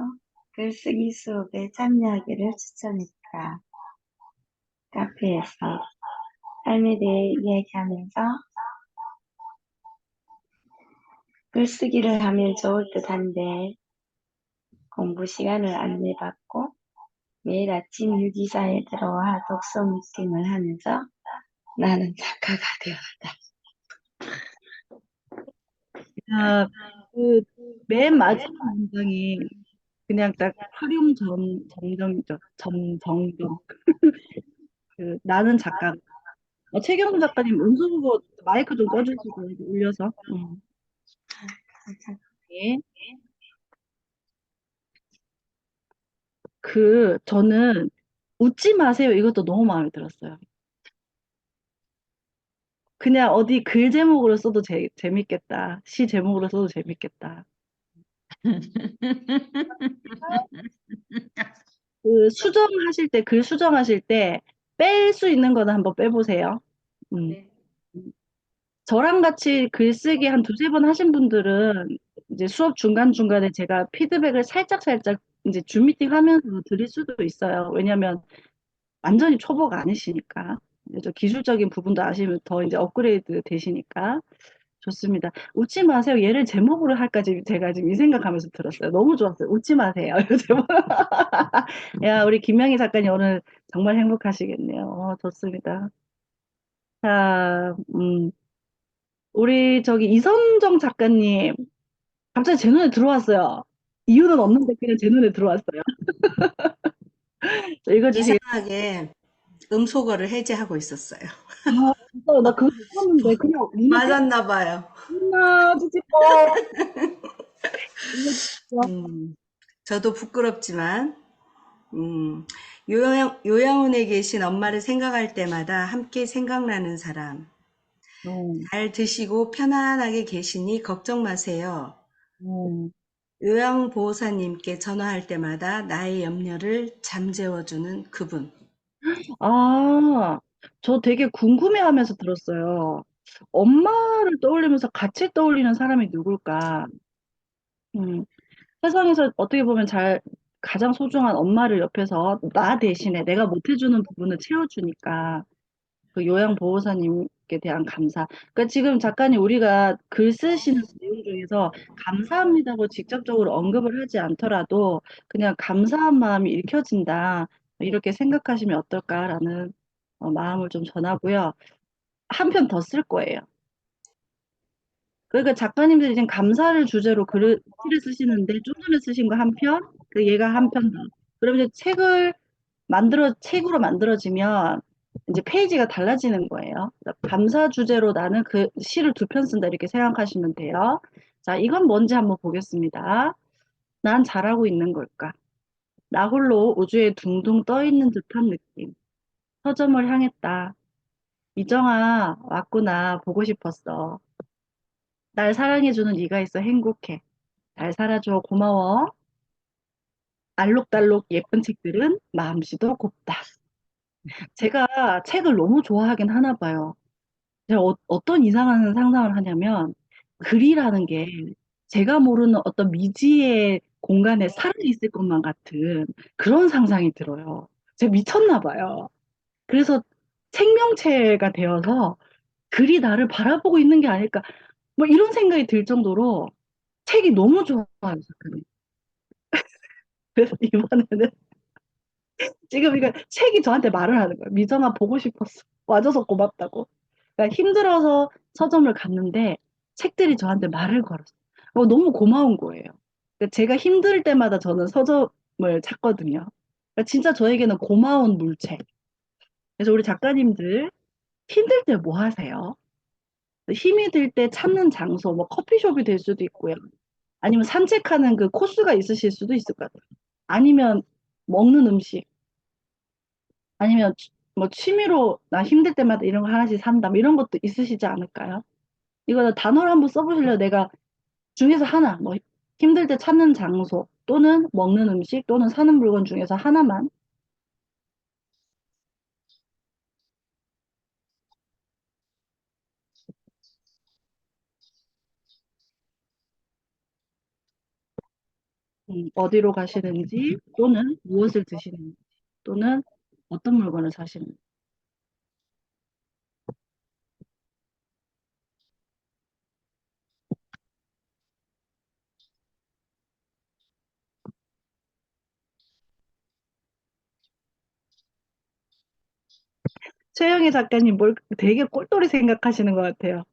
글쓰기 수업에 참여하기를 추천했다. 카페에서 삶에 대해 이야기하면서 글쓰기를 하면 좋을 듯한데 공부 시간을 안내받고 매일 아침 유기사에 들어와 독서 미팅을 하면서 나는 작가가 되었다. 아, 그, 맨 마지막 문장이 그냥 딱 정정이죠. 정정. 나는 작가. 최경수 작가님 음소 그거 마이크 좀 꺼주시고 이렇게 올려서. 예. 저는 웃지 마세요. 이것도 너무 마음에 들었어요. 그냥 어디 글 제목으로 써도 재밌겠다. 시 제목으로 써도 재밌겠다. 수정하실 때, 글 수정하실 때 뺄 수 있는 거는 한번 빼보세요. 음. 네. 저랑 같이 글쓰기 한 두세 번 하신 분들은 이제 수업 중간중간에 제가 피드백을 살짝살짝 이제 줌 미팅 하면서 드릴 수도 있어요. 왜냐면 완전히 초보가 아니시니까. 이제 저 기술적인 부분도 아시면 더 이제 업그레이드 되시니까. 좋습니다. 웃지 마세요. 얘를 제목으로 할까 제가 지금 이 생각하면서 들었어요. 너무 좋았어요. 웃지 마세요. 이 제목. 야, 우리 김명희 작가님 오늘 정말 행복하시겠네요. 좋습니다. 자, 우리 저기 이선정 작가님 갑자기 제 눈에 들어왔어요. 이유는 없는데 그냥 제 눈에 들어왔어요. 자, 읽어주시겠어요? 이상하게 음소거를 해제하고 있었어요. 진짜 나 그거 못봤는데 그냥 눈에 맞았나 봐요. 띄었나 찌찌꺼. 저도 부끄럽지만 요양원에 계신 엄마를 생각할 때마다 함께 생각나는 사람. 잘 드시고 편안하게 계시니 걱정 마세요. 요양보호사님께 전화할 때마다 나의 염려를 잠재워주는 그분. 저 되게 궁금해하면서 들었어요. 엄마를 떠올리면서 같이 떠올리는 사람이 누굴까? 세상에서 어떻게 보면 가장 소중한 엄마를 옆에서 나 대신에 내가 못해주는 부분을 채워주니까 그 요양보호사님께 대한 감사. 그러니까 지금 작가님 우리가 글 쓰시는 내용 중에서 감사합니다고 직접적으로 언급을 하지 않더라도 그냥 감사한 마음이 읽혀진다. 이렇게 생각하시면 어떨까라는 마음을 좀 전하고요. 한 편 더 쓸 거예요. 그러니까 작가님들이 지금 감사를 주제로 시를 쓰시는데 좀 전에 쓰신 거 한 편, 얘가 한 편 더. 그러면 이제 책으로 만들어지면 이제 페이지가 달라지는 거예요. 그러니까 감사 주제로 나는 그 시를 두 편 쓴다 이렇게 생각하시면 돼요. 자, 이건 뭔지 한번 보겠습니다. 난 잘하고 있는 걸까? 나 홀로 우주에 둥둥 떠 있는 듯한 느낌. 서점을 향했다. 이정아, 왔구나. 보고 싶었어. 날 사랑해주는 네가 있어 행복해. 잘 살아줘 고마워. 알록달록 예쁜 책들은 마음씨도 곱다. 제가 책을 너무 좋아하긴 하나 봐요. 제가 어떤 이상한 상상을 하냐면 글이라는 게 제가 모르는 어떤 미지의 공간에 살아있을 것만 같은 그런 상상이 들어요. 제가 미쳤나 봐요. 그래서 생명체가 되어서 글이 나를 바라보고 있는 게 아닐까 뭐 이런 생각이 들 정도로 책이 너무 좋아요, 작가님. 그래서 이번에는 지금 이거 책이 저한테 말을 하는 거예요. 미정아 보고 싶었어. 와줘서 고맙다고. 그러니까 힘들어서 서점을 갔는데 책들이 저한테 말을 걸었어요. 너무 고마운 거예요. 그러니까 제가 힘들 때마다 저는 서점을 찾거든요. 그러니까 진짜 저에게는 고마운 물책. 그래서 우리 작가님들 힘들 때 뭐 하세요? 힘이 들 때 찾는 장소, 뭐 커피숍이 될 수도 있고요. 아니면 산책하는 그 코스가 있으실 수도 있을 것 같아요. 아니면 먹는 음식, 아니면 뭐 취미로 나 힘들 때마다 이런 거 하나씩 산다, 뭐 이런 것도 있으시지 않을까요? 이거 단어를 한번 써보실래요? 내가 중에서 하나, 뭐 힘들 때 찾는 장소, 또는 먹는 음식, 또는 사는 물건 중에서 하나만. 어디로 가시는지, 또는 무엇을 드시는지, 또는 어떤 물건을 사시는지. 최영희 작가님 뭘 되게 꼴똘히 생각하시는 것 같아요.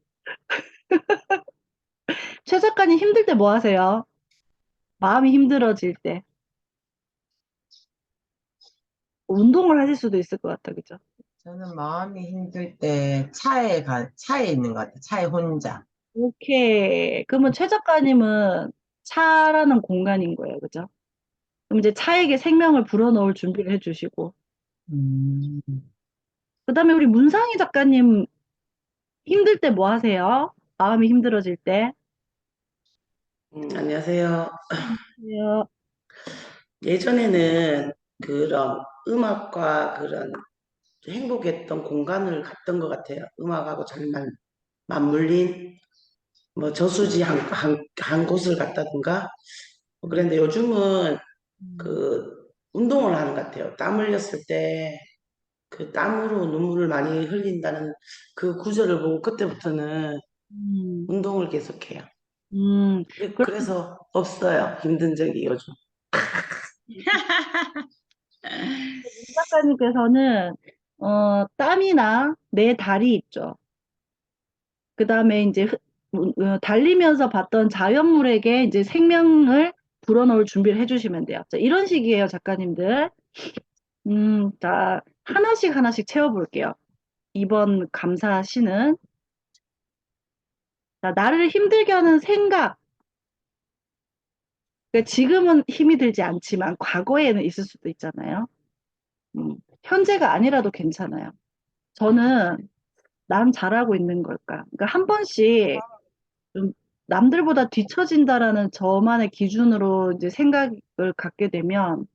최 작가님 힘들 때 뭐 하세요? 마음이 힘들어질 때. 운동을 하실 수도 있을 것 같아, 그죠? 저는 마음이 힘들 때 차에 있는 것 같아요. 차에 혼자. 오케이. 그러면 최 작가님은 차라는 공간인 거예요, 그죠? 그럼 이제 차에게 생명을 불어넣을 준비를 해주시고. 음, 그 다음에 우리 문상희 작가님 힘들 때 뭐 하세요? 마음이 힘들어질 때. 안녕하세요. 요 예전에는 그런 음악과 그런 행복했던 공간을 갔던 것 같아요. 음악하고 잘 맞물린 뭐 저수지 한 곳을 갔다든가 뭐 그랬는데 요즘은 그 운동을 하는 것 같아요. 땀 흘렸을 때 그 땀으로 눈물을 많이 흘린다는 그 구절을 보고 그때부터는 음, 운동을 계속해요. 음, 그럼 그래서 없어요. 힘든 적이 요즘. 문 작가님께서는, 땀이나 내 다리 있죠. 그 다음에 이제 달리면서 봤던 자연물에게 이제 생명을 불어넣을 준비를 해주시면 돼요. 자, 이런 식이에요, 작가님들. 자, 하나씩 하나씩 채워볼게요. 이번 감사 시는, 자, 나를 힘들게 하는 생각. 그러니까 지금은 힘이 들지 않지만 과거에는 있을 수도 있잖아요. 현재가 아니라도 괜찮아요. 저는 난 잘하고 있는 걸까? 그러니까 한 번씩 좀 남들보다 뒤처진다라는 저만의 기준으로 이제 생각을 갖게 되면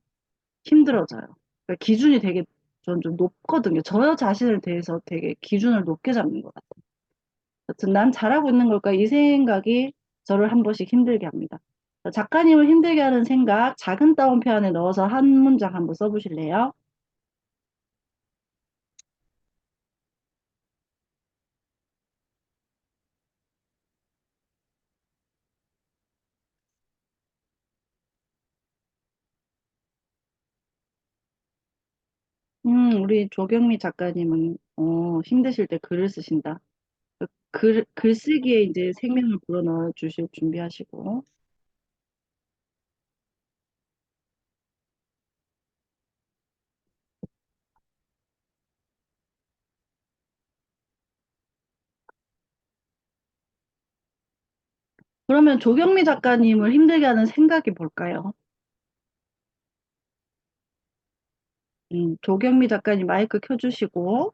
힘들어져요. 그러니까 기준이 되게 전 좀 높거든요. 저 자신을 대해서 되게 기준을 높게 잡는 것 같아요. 여튼 난 잘하고 있는 걸까? 이 생각이 저를 한 번씩 힘들게 합니다. 작가님을 힘들게 하는 생각, 작은 따옴표 안에 넣어서 한 문장 한번 써보실래요? 우리 조경미 작가님은, 힘드실 때 글을 쓰신다. 글쓰기에 이제 생명을 불어넣어 주실 준비하시고. 그러면 조경미 작가님을 힘들게 하는 생각이 뭘까요? 조경미 작가님 마이크 켜주시고.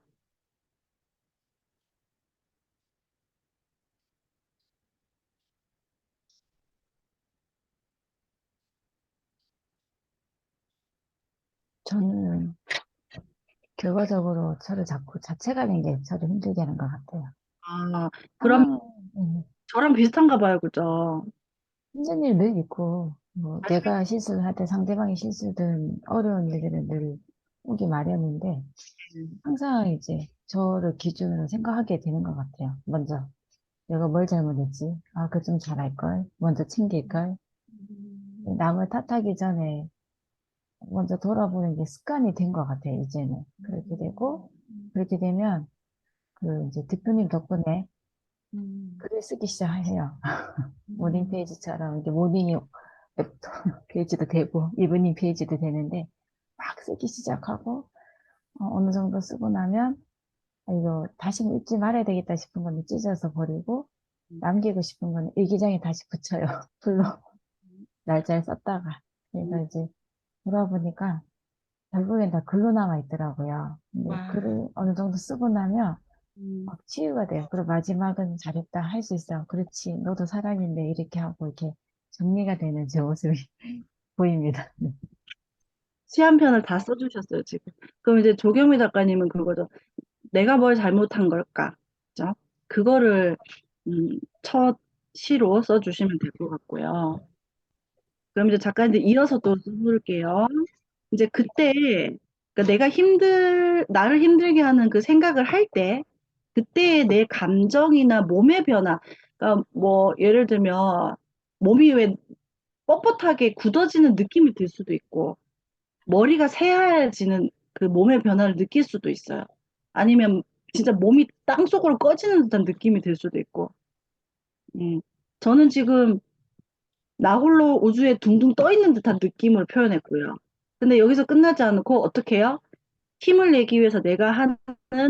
결과적으로 저를 자꾸 자책하는 게 저를 힘들게 하는 것 같아요. 아, 그럼 상황은 저랑 비슷한가 봐요. 그죠? 힘든 일 늘 있고, 뭐, 내가 실수를 할 때 상대방이 실수든 어려운 일들은 늘 오기 마련인데, 항상 이제 저를 기준으로 생각하게 되는 것 같아요. 먼저, 내가 뭘 잘못했지? 아, 그 좀 잘할걸? 먼저 챙길걸? 남을 탓하기 전에 먼저 돌아보는 게 습관이 된 것 같아요, 이제는. 그렇게 되고, 그렇게 되면, 그, 이제 대표님 덕분에 글을 쓰기 시작해요. 모닝 페이지처럼, 이게 모닝 페이지도 되고, 이브닝 페이지도 되는데, 막 쓰기 시작하고, 어느 정도 쓰고 나면, 아, 이거 다시는 읽지 말아야 되겠다 싶은 거는 찢어서 버리고, 남기고 싶은 거는 일기장에 다시 붙여요. 풀로. 날짜를 썼다가. 그래서 이제 돌아보니까, 결국엔 다 글로 남아 있더라고요. 근데 와. 글을 어느 정도 쓰고 나면 음. 막 치유가 돼요. 그리고 마지막은 잘했다, 할 수 있어. 그렇지, 너도 사람인데 이렇게 하고 이렇게 정리가 되는 제 모습이 보입니다. 네. 시 한 편을 다 써주셨어요, 지금. 그럼 이제 조경미 작가님은 그거죠. 내가 뭘 잘못한 걸까? 그죠? 그거를, 첫 시로 써주시면 될 것 같고요. 그럼 이제 작가님들 이어서 또 써볼게요. 이제 그때, 그러니까 나를 힘들게 하는 그 생각을 할 때, 그때의 내 감정이나 몸의 변화, 그러니까 뭐, 예를 들면, 몸이 왜 뻣뻣하게 굳어지는 느낌이 들 수도 있고, 머리가 새하얘지는 그 몸의 변화를 느낄 수도 있어요. 아니면 진짜 몸이 땅속으로 꺼지는 듯한 느낌이 들 수도 있고. 음. 저는 지금 나 홀로 우주에 둥둥 떠 있는 듯한 느낌을 표현했고요. 근데 여기서 끝나지 않고 어떻게 해요? 힘을 내기 위해서 내가 하는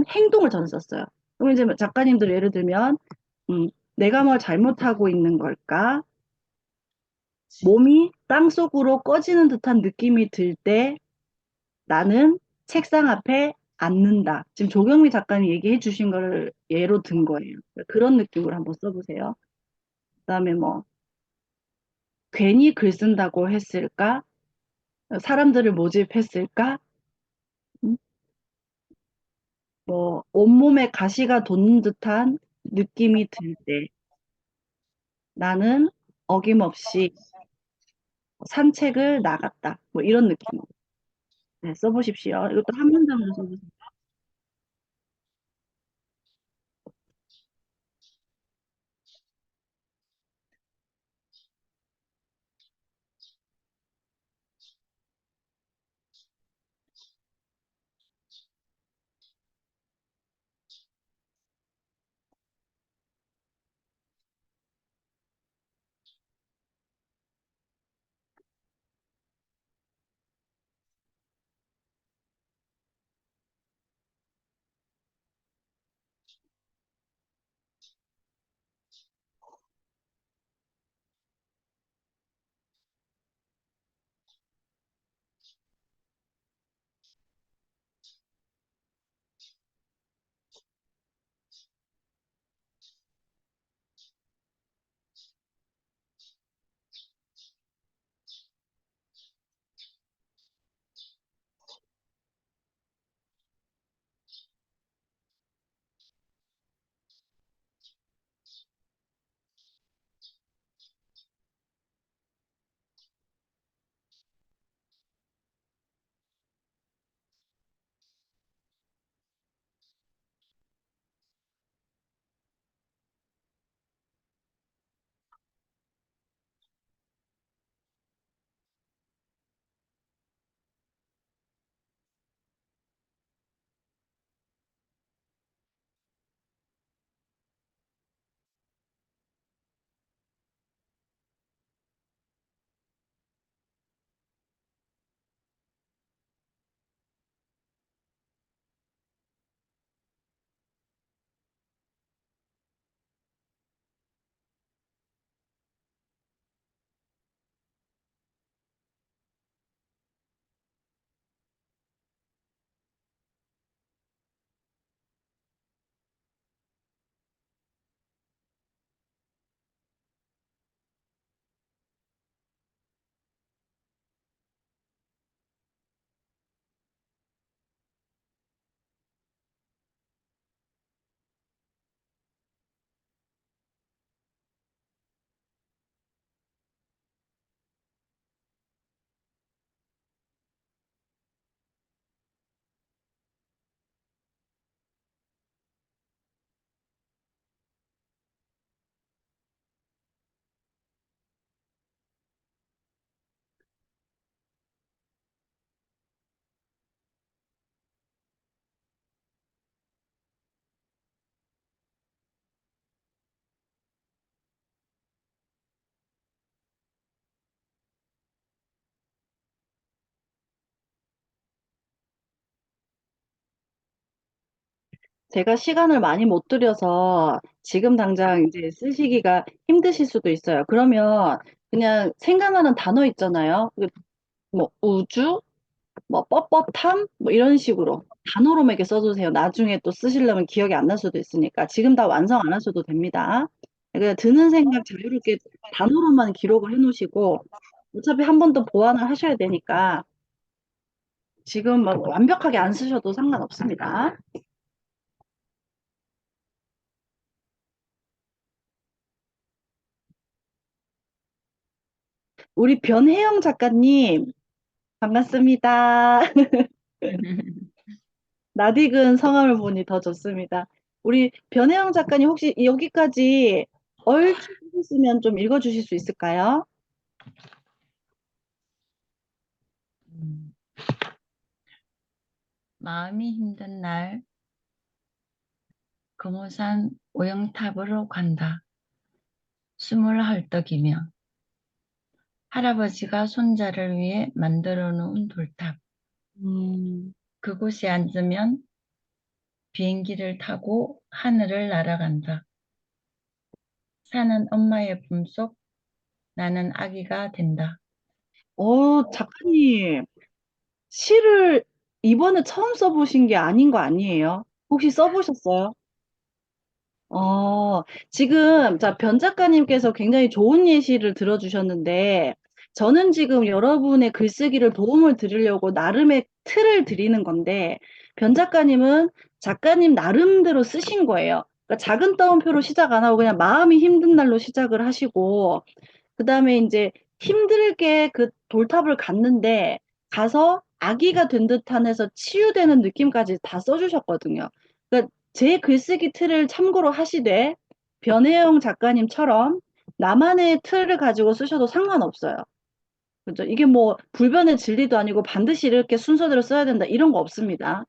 행동을 저는 썼어요. 그럼 이제 작가님들 예를 들면, 내가 뭘 잘못하고 있는 걸까? 몸이 땅속으로 꺼지는 듯한 느낌이 들 때 나는 책상 앞에 앉는다. 지금 조경미 작가님 얘기해 주신 거를 예로 든 거예요. 그런 느낌으로 한번 써보세요. 그다음에 뭐 괜히 글 쓴다고 했을까? 사람들을 모집했을까? 음? 뭐 온몸에 가시가 돋는 듯한 느낌이 들 때 나는 어김없이 산책을 나갔다. 뭐 이런 느낌. 네, 써보십시오. 이것도 한 문장으로 써보세요. 제가 시간을 많이 못 들여서 지금 당장 이제 쓰시기가 힘드실 수도 있어요. 그러면 그냥 생각나는 단어 있잖아요. 뭐 우주, 뭐 뻣뻣함, 뭐 이런 식으로 단어로만 이렇게 써주세요. 나중에 또 쓰시려면 기억이 안 날 수도 있으니까 지금 다 완성 안 하셔도 됩니다. 그냥 드는 생각 자유롭게 단어로만 기록을 해놓으시고 어차피 한 번 더 보완을 하셔야 되니까 지금 막 완벽하게 안 쓰셔도 상관없습니다. 우리 변혜영 작가님, 반갑습니다. 낯익은 성함을 보니 더 좋습니다. 우리 변혜영 작가님 혹시 여기까지 얼추 있으면 좀 읽어주실 수 있을까요? 음, 마음이 힘든 날 금오산 오영탑으로 간다. 숨을 헐떡이며 할아버지가 손자를 위해 만들어 놓은 돌탑. 음, 그곳에 앉으면 비행기를 타고 하늘을 날아간다. 산은 엄마의 품속, 나는 아기가 된다. 작가님, 시를 이번에 처음 써보신 게 아닌 거 아니에요? 혹시 써보셨어요? 지금, 자, 변 작가님께서 굉장히 좋은 예시를 들어주셨는데, 저는 지금 여러분의 글쓰기를 도움을 드리려고 나름의 틀을 드리는 건데, 변 작가님은 작가님 나름대로 쓰신 거예요. 그러니까 작은 따옴표로 시작 안 하고 그냥 마음이 힘든 날로 시작을 하시고, 그 다음에 이제 힘들게 그 돌탑을 갔는데, 가서 아기가 된 듯한해서 치유되는 느낌까지 다 써주셨거든요. 그러니까 제 글쓰기 틀을 참고로 하시되 변혜영 작가님처럼 나만의 틀을 가지고 쓰셔도 상관없어요. 그죠? 이게 뭐 불변의 진리도 아니고 반드시 이렇게 순서대로 써야 된다 이런 거 없습니다.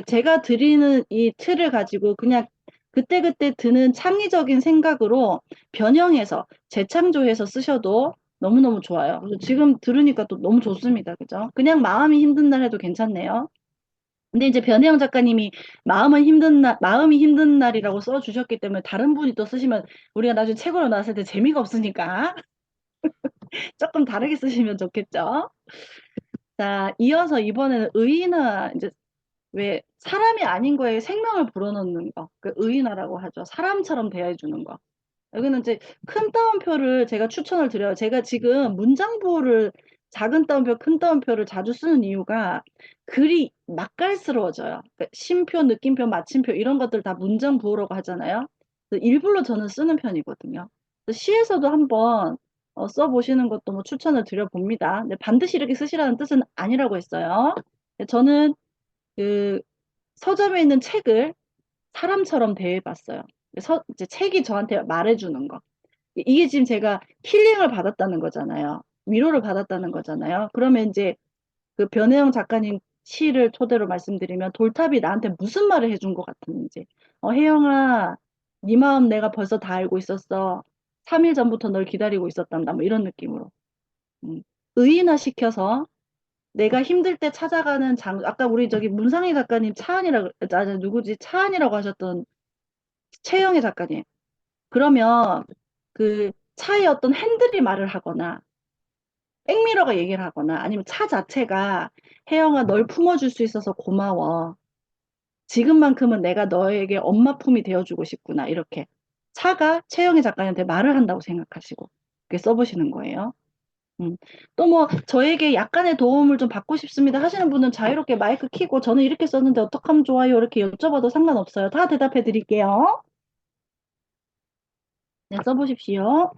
제가 드리는 이 틀을 가지고 그냥 그때그때 드는 창의적인 생각으로 변형해서 재창조해서 쓰셔도 너무너무 좋아요. 그래서 지금 들으니까 또 너무 좋습니다. 그죠? 그냥 마음이 힘든 날 해도 괜찮네요. 근데 이제 변혜영 작가님이 마음이 힘든 날이라고 써주셨기 때문에 다른 분이 또 쓰시면 우리가 나중에 책으로 나왔을 때 재미가 없으니까 조금 다르게 쓰시면 좋겠죠. 자, 이어서 이번에는 의인화, 이제 왜 사람이 아닌 거에 생명을 불어넣는 거, 그 의인화라고 하죠. 사람처럼 대해주는 거. 여기는 이제 큰 따옴표를 제가 추천을 드려요. 제가 지금 문장부호를 작은 따옴표, 큰 따옴표를 자주 쓰는 이유가 글이 맛깔스러워져요. 그러니까 쉼표, 느낌표, 마침표 이런 것들 다 문장부호라고 하잖아요. 그래서 일부러 저는 쓰는 편이거든요. 그래서 시에서도 한번 써보시는 것도 뭐 추천을 드려봅니다. 근데 반드시 이렇게 쓰시라는 뜻은 아니라고 했어요. 저는 그 서점에 있는 책을 사람처럼 대해봤어요. 이제 책이 저한테 말해주는 거. 이게 지금 제가 힐링을 받았다는 거잖아요. 위로를 받았다는 거잖아요. 그러면 이제 그 변혜영 작가님 시를 토대로 말씀드리면 돌탑이 나한테 무슨 말을 해준 것 같은지. 혜영아, 네 마음 내가 벌써 다 알고 있었어. 3일 전부터 널 기다리고 있었단다. 뭐 이런 느낌으로. 의인화 시켜서 내가 힘들 때 찾아가는 아까 우리 저기 문상희 작가님 차안이라고, 아니, 누구지? 차안이라고 하셨던 최영애 작가님. 그러면 그 차에 어떤 핸들이 말을 하거나 백미러가 얘기를 하거나 아니면 차 자체가 혜영아 널 품어줄 수 있어서 고마워. 지금만큼은 내가 너에게 엄마 품이 되어주고 싶구나. 이렇게 차가 최영애 작가님한테 말을 한다고 생각하시고 그렇게 써보시는 거예요. 또 뭐 저에게 약간의 도움을 좀 받고 싶습니다 하시는 분은 자유롭게 마이크 켜고 저는 이렇게 썼는데 어떻게 하면 좋아요? 이렇게 여쭤봐도 상관없어요. 다 대답해 드릴게요. 네, 써보십시오.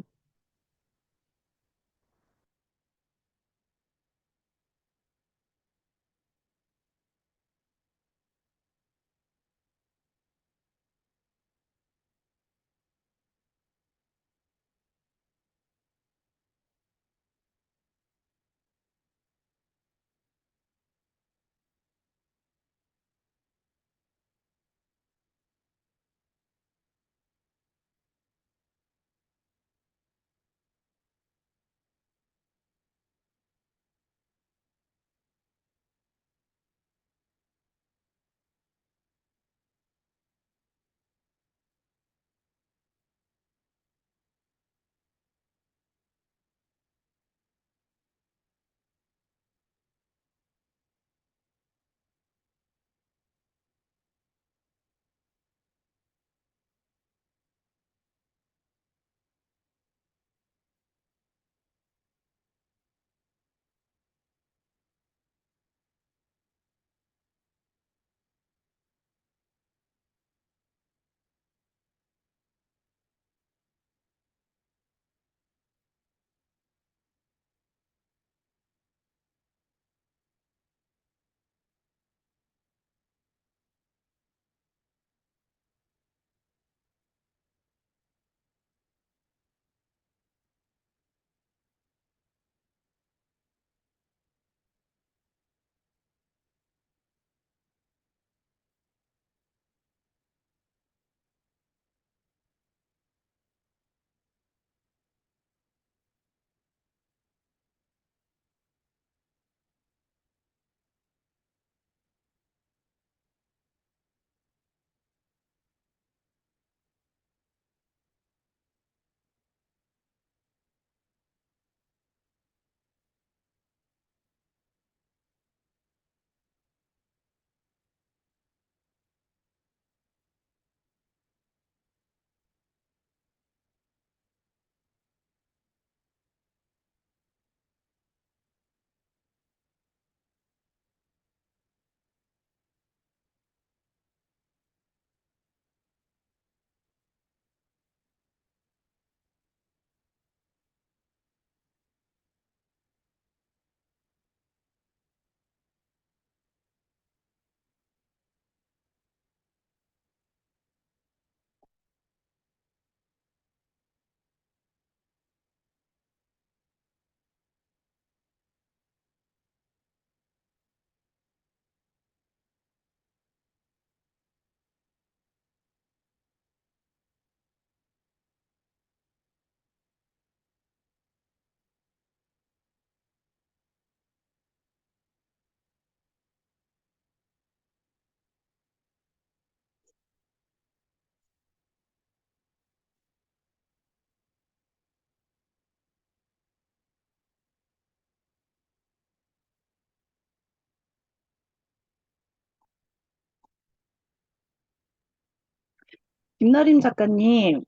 김나림 작가님,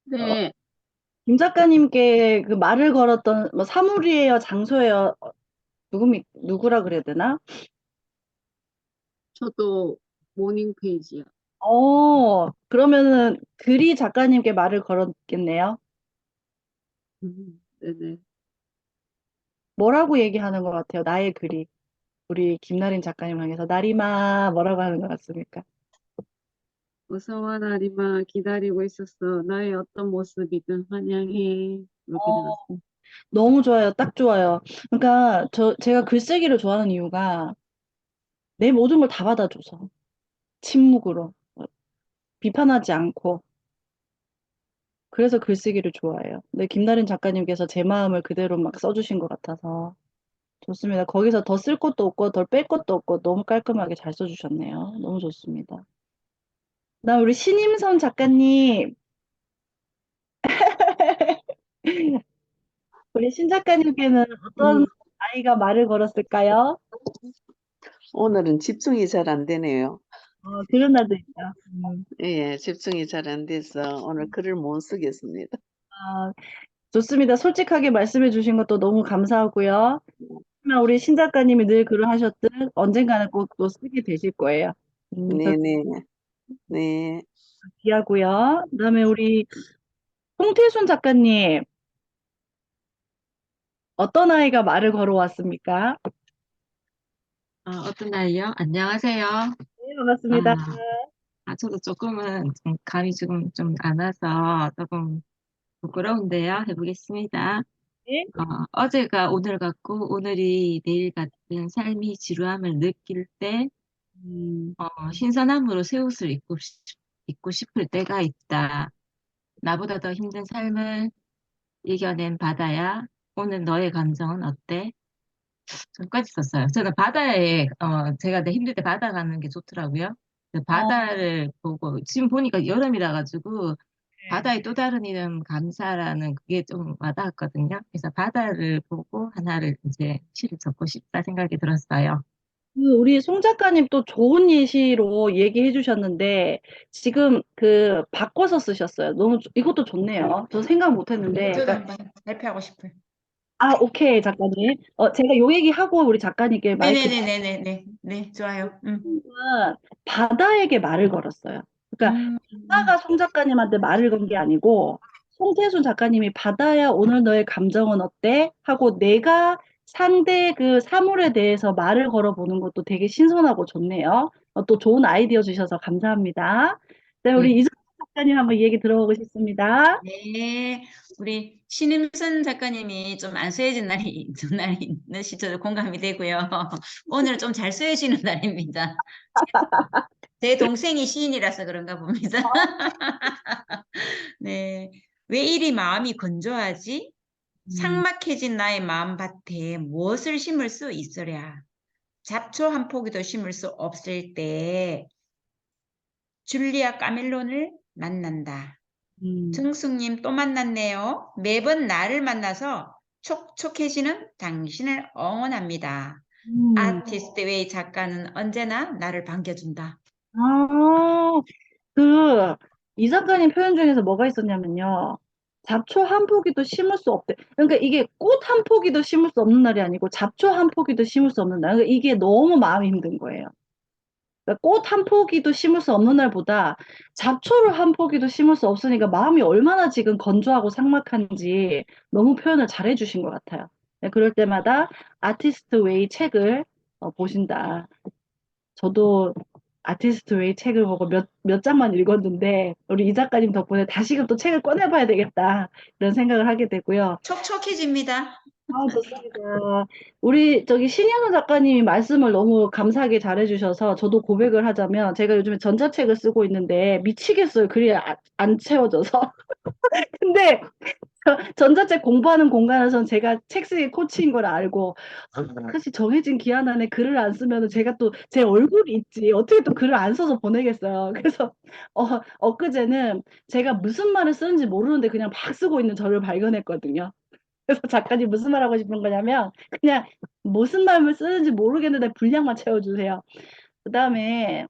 네, 김 작가님께 그 말을 걸었던 뭐 사물이에요, 장소예요, 누구라 그래야 되나? 저도 모닝 페이지요. 그러면은 글이 작가님께 말을 걸었겠네요. 네네. 뭐라고 얘기하는 것 같아요, 나의 글이. 우리 김나림 작가님 향해서 나림아 뭐라고 하는 것 같습니까? 어서와 나리마 기다리고 있었어. 나의 어떤 모습이든 환영해. 이렇게 들었습니다. 너무 좋아요. 딱 좋아요. 그러니까 제가 글쓰기를 좋아하는 이유가 내 모든 걸 다 받아줘서 침묵으로 비판하지 않고 그래서 글쓰기를 좋아해요. 근데 김나린 작가님께서 제 마음을 그대로 막 써주신 것 같아서 좋습니다. 거기서 더 쓸 것도 없고 덜 뺄 것도 없고 너무 깔끔하게 잘 써주셨네요. 너무 좋습니다. 나 우리 신임선 작가님, 우리 신 작가님께는 어떤 아이가 말을 걸었을까요? 오늘은 집중이 잘 안 되네요. 그런 날도 있죠. 예, 집중이 잘 안 돼서 오늘 글을 못 쓰겠습니다. 아, 좋습니다. 솔직하게 말씀해 주신 것도 너무 감사하고요. 하지만 우리 신 작가님이 늘 글을 하셨듯 언젠가는 꼭 또 쓰게 되실 거예요. 저 네네. 네. 귀하고요. 그다음에 우리 송태순 작가님, 어떤 아이가 말을 걸어왔습니까? 어떤 날이요? 안녕하세요. 네, 반갑습니다. 저도 조금은 감이 좀 안 와서 조금 부끄러운데요. 해보겠습니다. 네. 어제가 오늘 같고 오늘이 내일 같은 삶이 지루함을 느낄 때 신선함으로 새 옷을 입고 싶을 때가 있다. 나보다 더 힘든 삶을 이겨낸 바다야. 오늘 너의 감정은 어때? 전까지 썼어요. 저는 바다에, 제가 내 힘들 때 바다 가는 게 좋더라고요. 그 바다를 보고, 지금 보니까 여름이라 가지고, 바다의 또 다른 이름 감사라는 그게 좀 와닿았거든요. 그래서 바다를 보고 하나를 이제 시를 적고 싶다 생각이 들었어요. 우리 송 작가님 또 좋은 예시로 얘기해 주셨는데, 지금 바꿔서 쓰셨어요. 이것도 좋네요. 저 생각 못 했는데. 저도 한번 발표하고 싶어요. 오케이, 작가님. 제가 요 얘기하고 우리 작가님께 마이크 네네네네네. 네, 좋아요. 바다에게 말을 걸었어요. 그러니까 바다가 송 작가님한테 말을 건 게 아니고 송태순 작가님이 바다야 오늘 너의 감정은 어때? 하고 내가 상대 그 사물에 대해서 말을 걸어보는 것도 되게 신선하고 좋네요. 또 좋은 아이디어 주셔서 감사합니다. 네, 우리 이정현 작가님 한번 얘기 들어보고 싶습니다. 네, 우리 신임선 작가님이 좀 안 쓰여진 날이 있는 시절 공감이 되고요. 오늘 좀 잘 쓰여지는 날입니다. 제 동생이 시인이라서 그런가 봅니다. 네, 왜 이리 마음이 건조하지? 삭막해진 나의 마음밭에 무엇을 심을 수 있으랴? 잡초 한 포기도 심을 수 없을 때 줄리아 까멜론을 만난다. 정숙님 또 만났네요. 매번 나를 만나서 촉촉해지는 당신을 응원합니다. 아티스트 웨이 작가는 언제나 나를 반겨준다. 이 작가님 표현 중에서 뭐가 있었냐면요. 잡초 한 포기도 심을 수 없대. 그러니까 이게 꽃 한 포기도 심을 수 없는 날이 아니고 잡초 한 포기도 심을 수 없는 날. 그러니까 이게 너무 마음이 힘든 거예요. 그러니까 꽃 한 포기도 심을 수 없는 날보다 잡초를 한 포기도 심을 수 없으니까 마음이 얼마나 지금 건조하고 삭막한지 너무 표현을 잘해 주신 것 같아요. 네, 그럴 때마다 아티스트 웨이 책을 보신다. 저도 아티스트 웨이 책을 보고 몇 장만 읽었는데 우리 이 작가님 덕분에 다시금 또 책을 꺼내봐야 되겠다 이런 생각을 하게 되고요. 촉촉해집니다. 좋습니다. 우리 신현우 작가님이 말씀을 너무 감사하게 잘해주셔서 저도 고백을 하자면 제가 요즘에 전자책을 쓰고 있는데 미치겠어요. 글이 안 채워져서. 근데 전자책 공부하는 공간에서는 제가 책 쓰기 코치인 걸 알고 사실 정해진 기한 안에 글을 안 쓰면 제가 또 제 얼굴이 있지 어떻게 또 글을 안 써서 보내겠어요. 그래서 엊그제는 제가 무슨 말을 쓰는지 모르는데 그냥 막 쓰고 있는 저를 발견했거든요. 그래서 작가님 무슨 말 하고 싶은 거냐면 그냥 무슨 말을 쓰는지 모르겠는데 분량만 채워주세요. 그다음에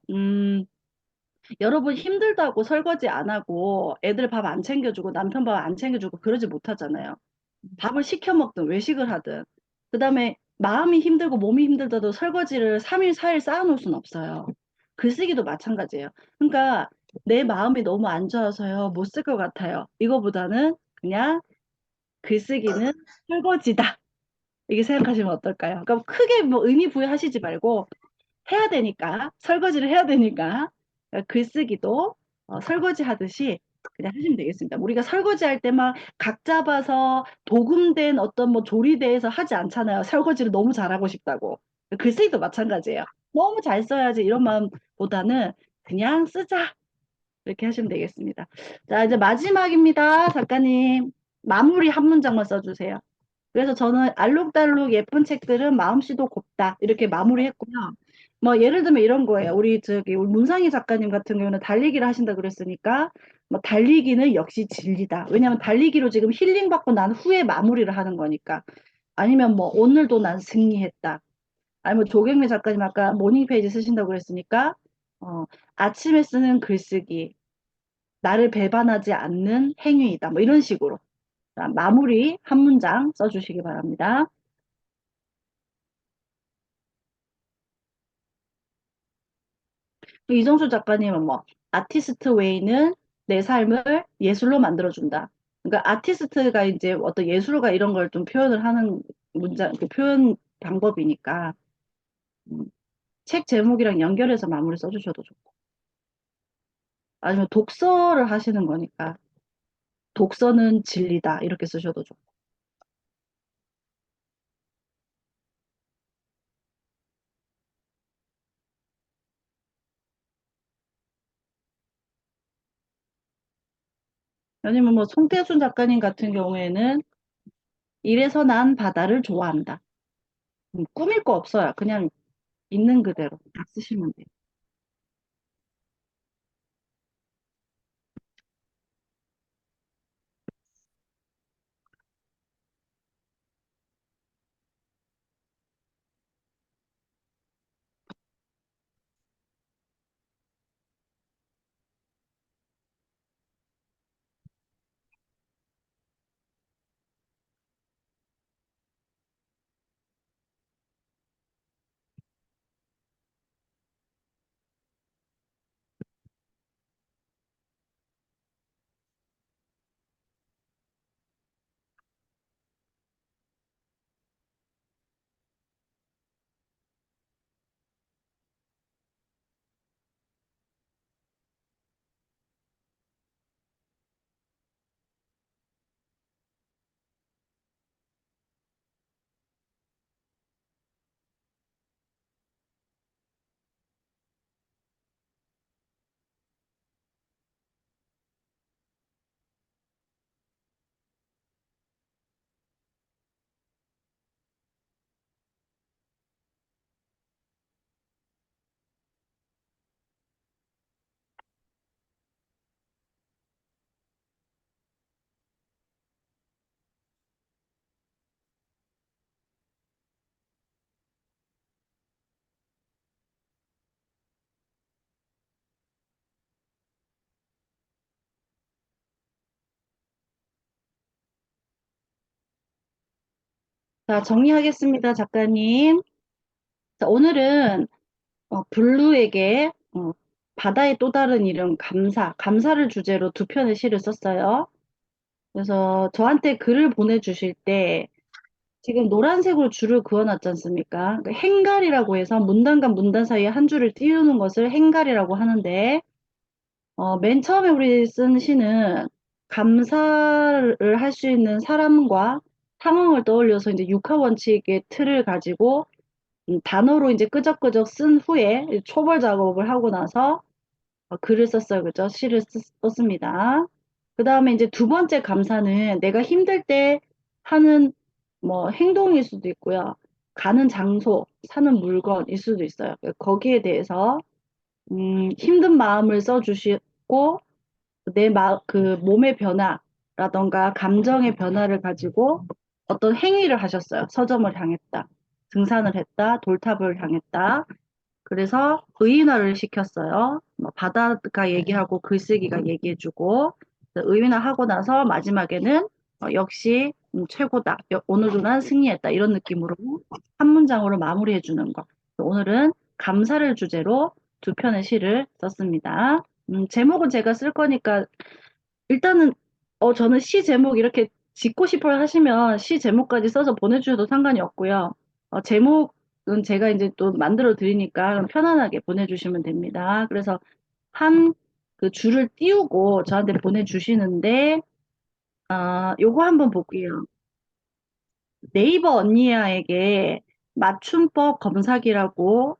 여러분 힘들다고 설거지 안 하고 애들 밥 안 챙겨주고 남편 밥 안 챙겨주고 그러지 못하잖아요. 밥을 시켜 먹든 외식을 하든. 그다음에 마음이 힘들고 몸이 힘들다도 설거지를 3일, 4일 쌓아놓을 순 없어요. 글쓰기도 마찬가지예요. 그러니까 내 마음이 너무 안 좋아서요. 못 쓸 것 같아요. 이거보다는 그냥 글쓰기는 설거지다. 이렇게 생각하시면 어떨까요? 그러니까 크게 뭐 의미 부여하시지 말고 해야 되니까, 설거지를 해야 되니까, 글쓰기도 설거지 하듯이 그냥 하시면 되겠습니다. 우리가 설거지할 때 막 각 잡아서 도금된 어떤 뭐 조리대에서 하지 않잖아요. 설거지를 너무 잘하고 싶다고. 글쓰기도 마찬가지예요. 너무 잘 써야지 이런 마음보다는 그냥 쓰자. 이렇게 하시면 되겠습니다. 자, 이제 마지막입니다. 작가님. 마무리 한 문장만 써주세요. 그래서 저는 알록달록 예쁜 책들은 마음씨도 곱다. 이렇게 마무리했고요. 뭐 예를 들면 이런 거예요. 우리 문상희 작가님 같은 경우는 달리기를 하신다 그랬으니까 뭐 달리기는 역시 진리다. 왜냐하면 달리기로 지금 힐링 받고 난 후에 마무리를 하는 거니까. 아니면 뭐 오늘도 난 승리했다. 아니면 조경래 작가님 아까 모닝 페이지 쓰신다고 그랬으니까 어, 아침에 쓰는 글쓰기, 나를 배반하지 않는 행위이다. 뭐 이런 식으로. 자, 마무리 한 문장 써주시기 바랍니다. 이정수 작가님은 뭐 아티스트 웨이는 내 삶을 예술로 만들어준다. 그러니까 아티스트가 이제 어떤 예술가 이런 걸 좀 표현을 하는 문장, 그 표현 방법이니까 음, 책 제목이랑 연결해서 마무리 써주셔도 좋고 아니면 독서를 하시는 거니까 독서는 진리다 이렇게 쓰셔도 좋고 아니면 뭐 송태순 작가님 같은 경우에는 이래서 난 바다를 좋아한다. 꾸밀 거 없어요. 그냥 있는 그대로 다 쓰시면 돼요. 자, 정리하겠습니다, 작가님. 자, 오늘은 블루에게 바다의 또 다른 이름 감사를 주제로 두 편의 시를 썼어요. 그래서 저한테 글을 보내주실 때 지금 노란색으로 줄을 그어놨지 않습니까? 그 행갈이라고 해서 문단과 문단 사이에 한 줄을 띄우는 것을 행갈이라고 하는데 맨 처음에 우리 쓴 시는 감사를 할 수 있는 사람과 상황을 떠올려서 이제 육하 원칙의 틀을 가지고 단어로 이제 끄적끄적 쓴 후에 초벌 작업을 하고 나서 글을 썼어요. 그죠? 썼습니다. 그 다음에 이제 두 번째 감사는 내가 힘들 때 하는 뭐 행동일 수도 있고요. 가는 장소, 사는 물건일 수도 있어요. 거기에 대해서 힘든 마음을 써주시고 그 몸의 변화라던가 감정의 변화를 가지고 어떤 행위를 하셨어요. 서점을 향했다. 등산을 했다. 돌탑을 향했다. 그래서 의인화를 시켰어요. 뭐 바다가 얘기하고 글쓰기가 얘기해주고 의위나 하고 나서 마지막에는 역시 최고다. 오늘은 승리했다. 이런 느낌으로 한 문장으로 마무리해주는 거. 오늘은 감사를 주제로 두 편의 시를 썼습니다. 제목은 제가 쓸 거니까 일단은 저는 시 제목 이렇게 짓고 싶어 하시면 시 제목까지 써서 보내주셔도 상관이 없고요. 제목은 제가 이제 또 만들어 드리니까 편안하게 보내주시면 됩니다. 그래서 한 그 줄을 띄우고 저한테 보내주시는데 요거 한번 볼게요. 네이버 언니야에게 맞춤법 검사기라고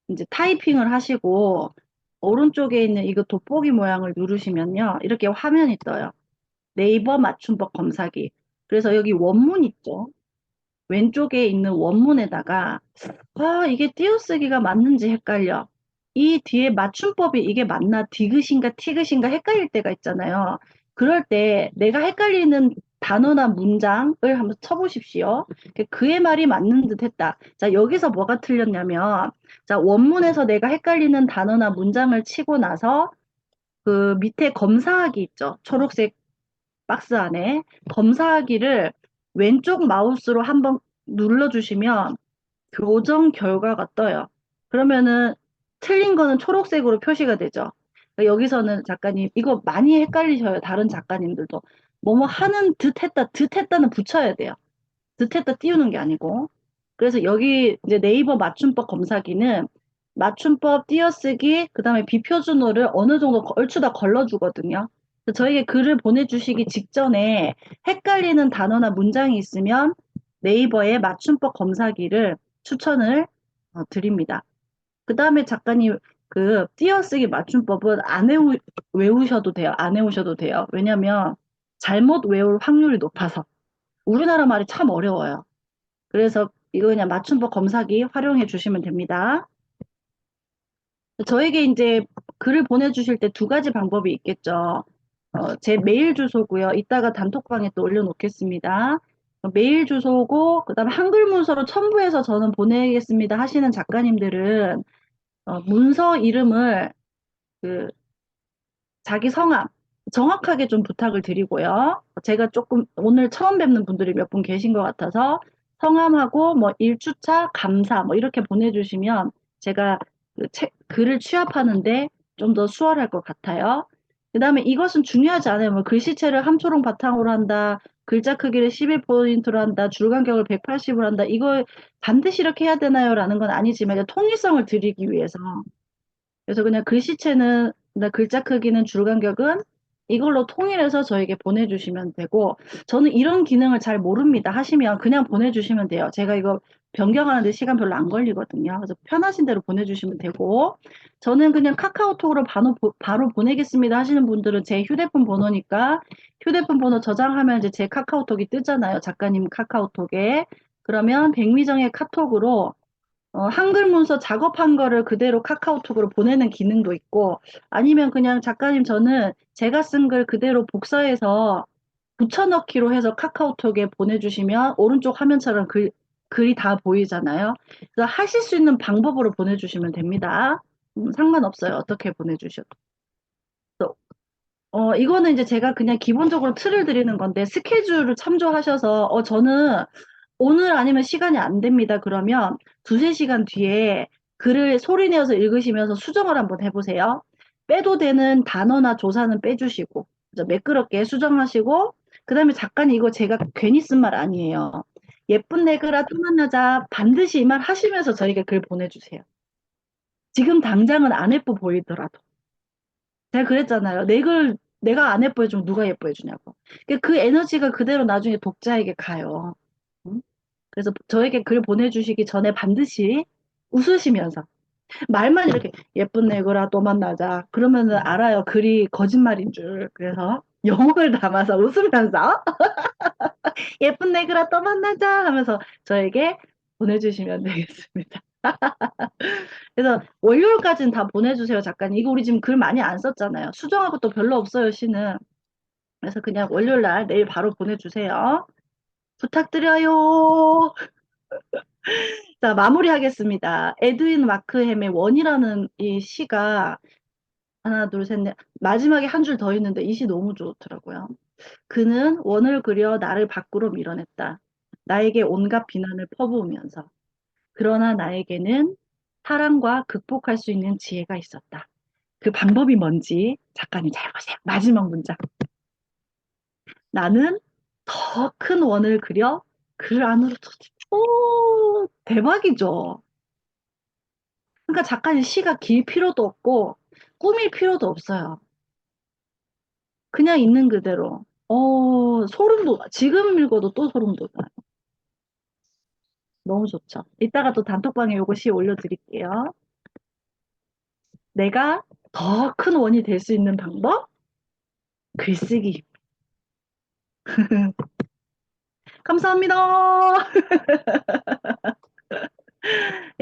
이제 타이핑을 하시고 오른쪽에 있는 이거 돋보기 모양을 누르시면요. 이렇게 화면이 떠요. 네이버 맞춤법 검사기. 그래서 여기 원문 있죠. 왼쪽에 있는 원문에다가 이게 띄어쓰기가 맞는지 헷갈려. 이 뒤에 맞춤법이 이게 맞나 디귿인가 티귿인가 헷갈릴 때가 있잖아요. 그럴 때 내가 헷갈리는 단어나 문장을 한번 쳐보십시오. 그의 말이 맞는 듯 했다. 자, 여기서 뭐가 틀렸냐면, 자, 원문에서 내가 헷갈리는 단어나 문장을 치고 나서 그 밑에 검사하기 있죠. 초록색 박스 안에 검사하기를 왼쪽 마우스로 한번 눌러주시면 교정 결과가 떠요. 그러면은 틀린 거는 초록색으로 표시가 되죠. 그러니까 여기서는 작가님 이거 많이 헷갈리셔요. 다른 작가님들도 뭐뭐 하는 듯 했다, 듯 했다는 붙여야 돼요. 듯 했다 띄우는 게 아니고. 그래서 여기 이제 네이버 맞춤법 검사기는 맞춤법 띄어쓰기 그다음에 비표준어를 어느 정도 얼추 다 걸러주거든요. 그래서 저에게 글을 보내주시기 직전에 헷갈리는 단어나 문장이 있으면 네이버의 맞춤법 검사기를 추천을 드립니다. 그 다음에 작가님 그 띄어쓰기 맞춤법은 안 외우셔도 돼요. 안 외우셔도 돼요. 왜냐면 잘못 외울 확률이 높아서. 우리나라 말이 참 어려워요. 그래서 이거 그냥 맞춤법 검사기 활용해 주시면 됩니다. 저에게 이제 글을 보내주실 때 두 가지 방법이 있겠죠. 제 메일 주소고요. 이따가 단톡방에 또 올려놓겠습니다. 메일 주소고 그다음에 한글 문서로 첨부해서 저는 보내겠습니다 하시는 작가님들은 문서 이름을 그 자기 성함 정확하게 좀 부탁을 드리고요. 제가 조금 오늘 처음 뵙는 분들이 몇 분 계신 것 같아서 성함하고 뭐 1주차 감사 뭐 이렇게 보내주시면 제가 글을 취합하는데 좀 더 수월할 것 같아요. 그 다음에 이것은 중요하지 않아요. 뭐 글씨체를 함초롱 바탕으로 한다. 글자 크기를 11포인트로 한다. 줄 간격을 180으로 한다. 이걸 반드시 이렇게 해야 되나요? 라는 건 아니지만 통일성을 드리기 위해서 그래서 그냥 글씨체는, 글자 크기는 줄 간격은 이걸로 통일해서 저에게 보내주시면 되고, 저는 이런 기능을 잘 모릅니다 하시면 그냥 보내주시면 돼요. 제가 이거 변경하는데 시간 별로 안 걸리거든요. 그래서 편하신 대로 보내주시면 되고, 저는 그냥 카카오톡으로 바로 보내겠습니다 하시는 분들은 제 휴대폰 번호니까, 휴대폰 번호 저장하면 이제 제 카카오톡이 뜨잖아요. 작가님 카카오톡에. 그러면 백미정의 카톡으로 한글 문서 작업한 거를 그대로 카카오톡으로 보내는 기능도 있고, 아니면 그냥 작가님 저는 제가 쓴 글 그대로 복사해서 붙여넣기로 해서 카카오톡에 보내주시면 오른쪽 화면처럼 글이 다 보이잖아요. 그래서 하실 수 있는 방법으로 보내주시면 됩니다. 상관없어요. 어떻게 보내주셔도. 그래서, 이거는 이제 제가 그냥 기본적으로 틀을 드리는 건데, 스케줄을 참조하셔서, 저는 오늘 아니면 시간이 안 됩니다. 그러면 두세 시간 뒤에 글을 소리 내어서 읽으시면서 수정을 한번 해보세요. 빼도 되는 단어나 조사는 빼주시고, 그래서 매끄럽게 수정하시고, 그 다음에 작가님 이거 제가 괜히 쓴 말 아니에요. 예쁜 내 글아 또 만나자 반드시 이 말 하시면서 저에게 글 보내주세요. 지금 당장은 안 예뻐 보이더라도. 제가 그랬잖아요. 내 글 내가 안 예뻐해주면 누가 예뻐해주냐고. 그 에너지가 그대로 나중에 독자에게 가요. 응? 그래서 저에게 글 보내주시기 전에 반드시 웃으시면서 말만 이렇게 예쁜 내거라 또 만나자 그러면은 알아요 글이 거짓말인 줄. 그래서 영혼을 담아서 웃으면서 예쁜 내거라 또 만나자 하면서 저에게 보내주시면 되겠습니다. 그래서 월요일까지는 다 보내주세요 작가님. 이거 우리 지금 글 많이 안 썼잖아요. 수정하고 또 별로 없어요 시는. 그래서 그냥 월요일 날 내일 바로 보내주세요. 부탁드려요. 자, 마무리하겠습니다. 에드윈 마크햄의 원이라는 이 시가 하나, 둘, 셋, 넷. 마지막에 한 줄 더 있는데 이 시 너무 좋더라고요. 그는 원을 그려 나를 밖으로 밀어냈다. 나에게 온갖 비난을 퍼부으면서. 그러나 나에게는 사랑과 극복할 수 있는 지혜가 있었다. 그 방법이 뭔지 작가님 잘 보세요. 마지막 문장. 나는 더 큰 원을 그려 그 안으로 오, 대박이죠. 그러니까 작가님 시가 길 필요도 없고 꾸밀 필요도 없어요. 그냥 있는 그대로. 소름 돋아. 지금 읽어도 또 소름 돋아요. 너무 좋죠. 이따가 또 단톡방에 요거 시 올려드릴게요. 내가 더 큰 원이 될 수 있는 방법? 글쓰기. 감사합니다.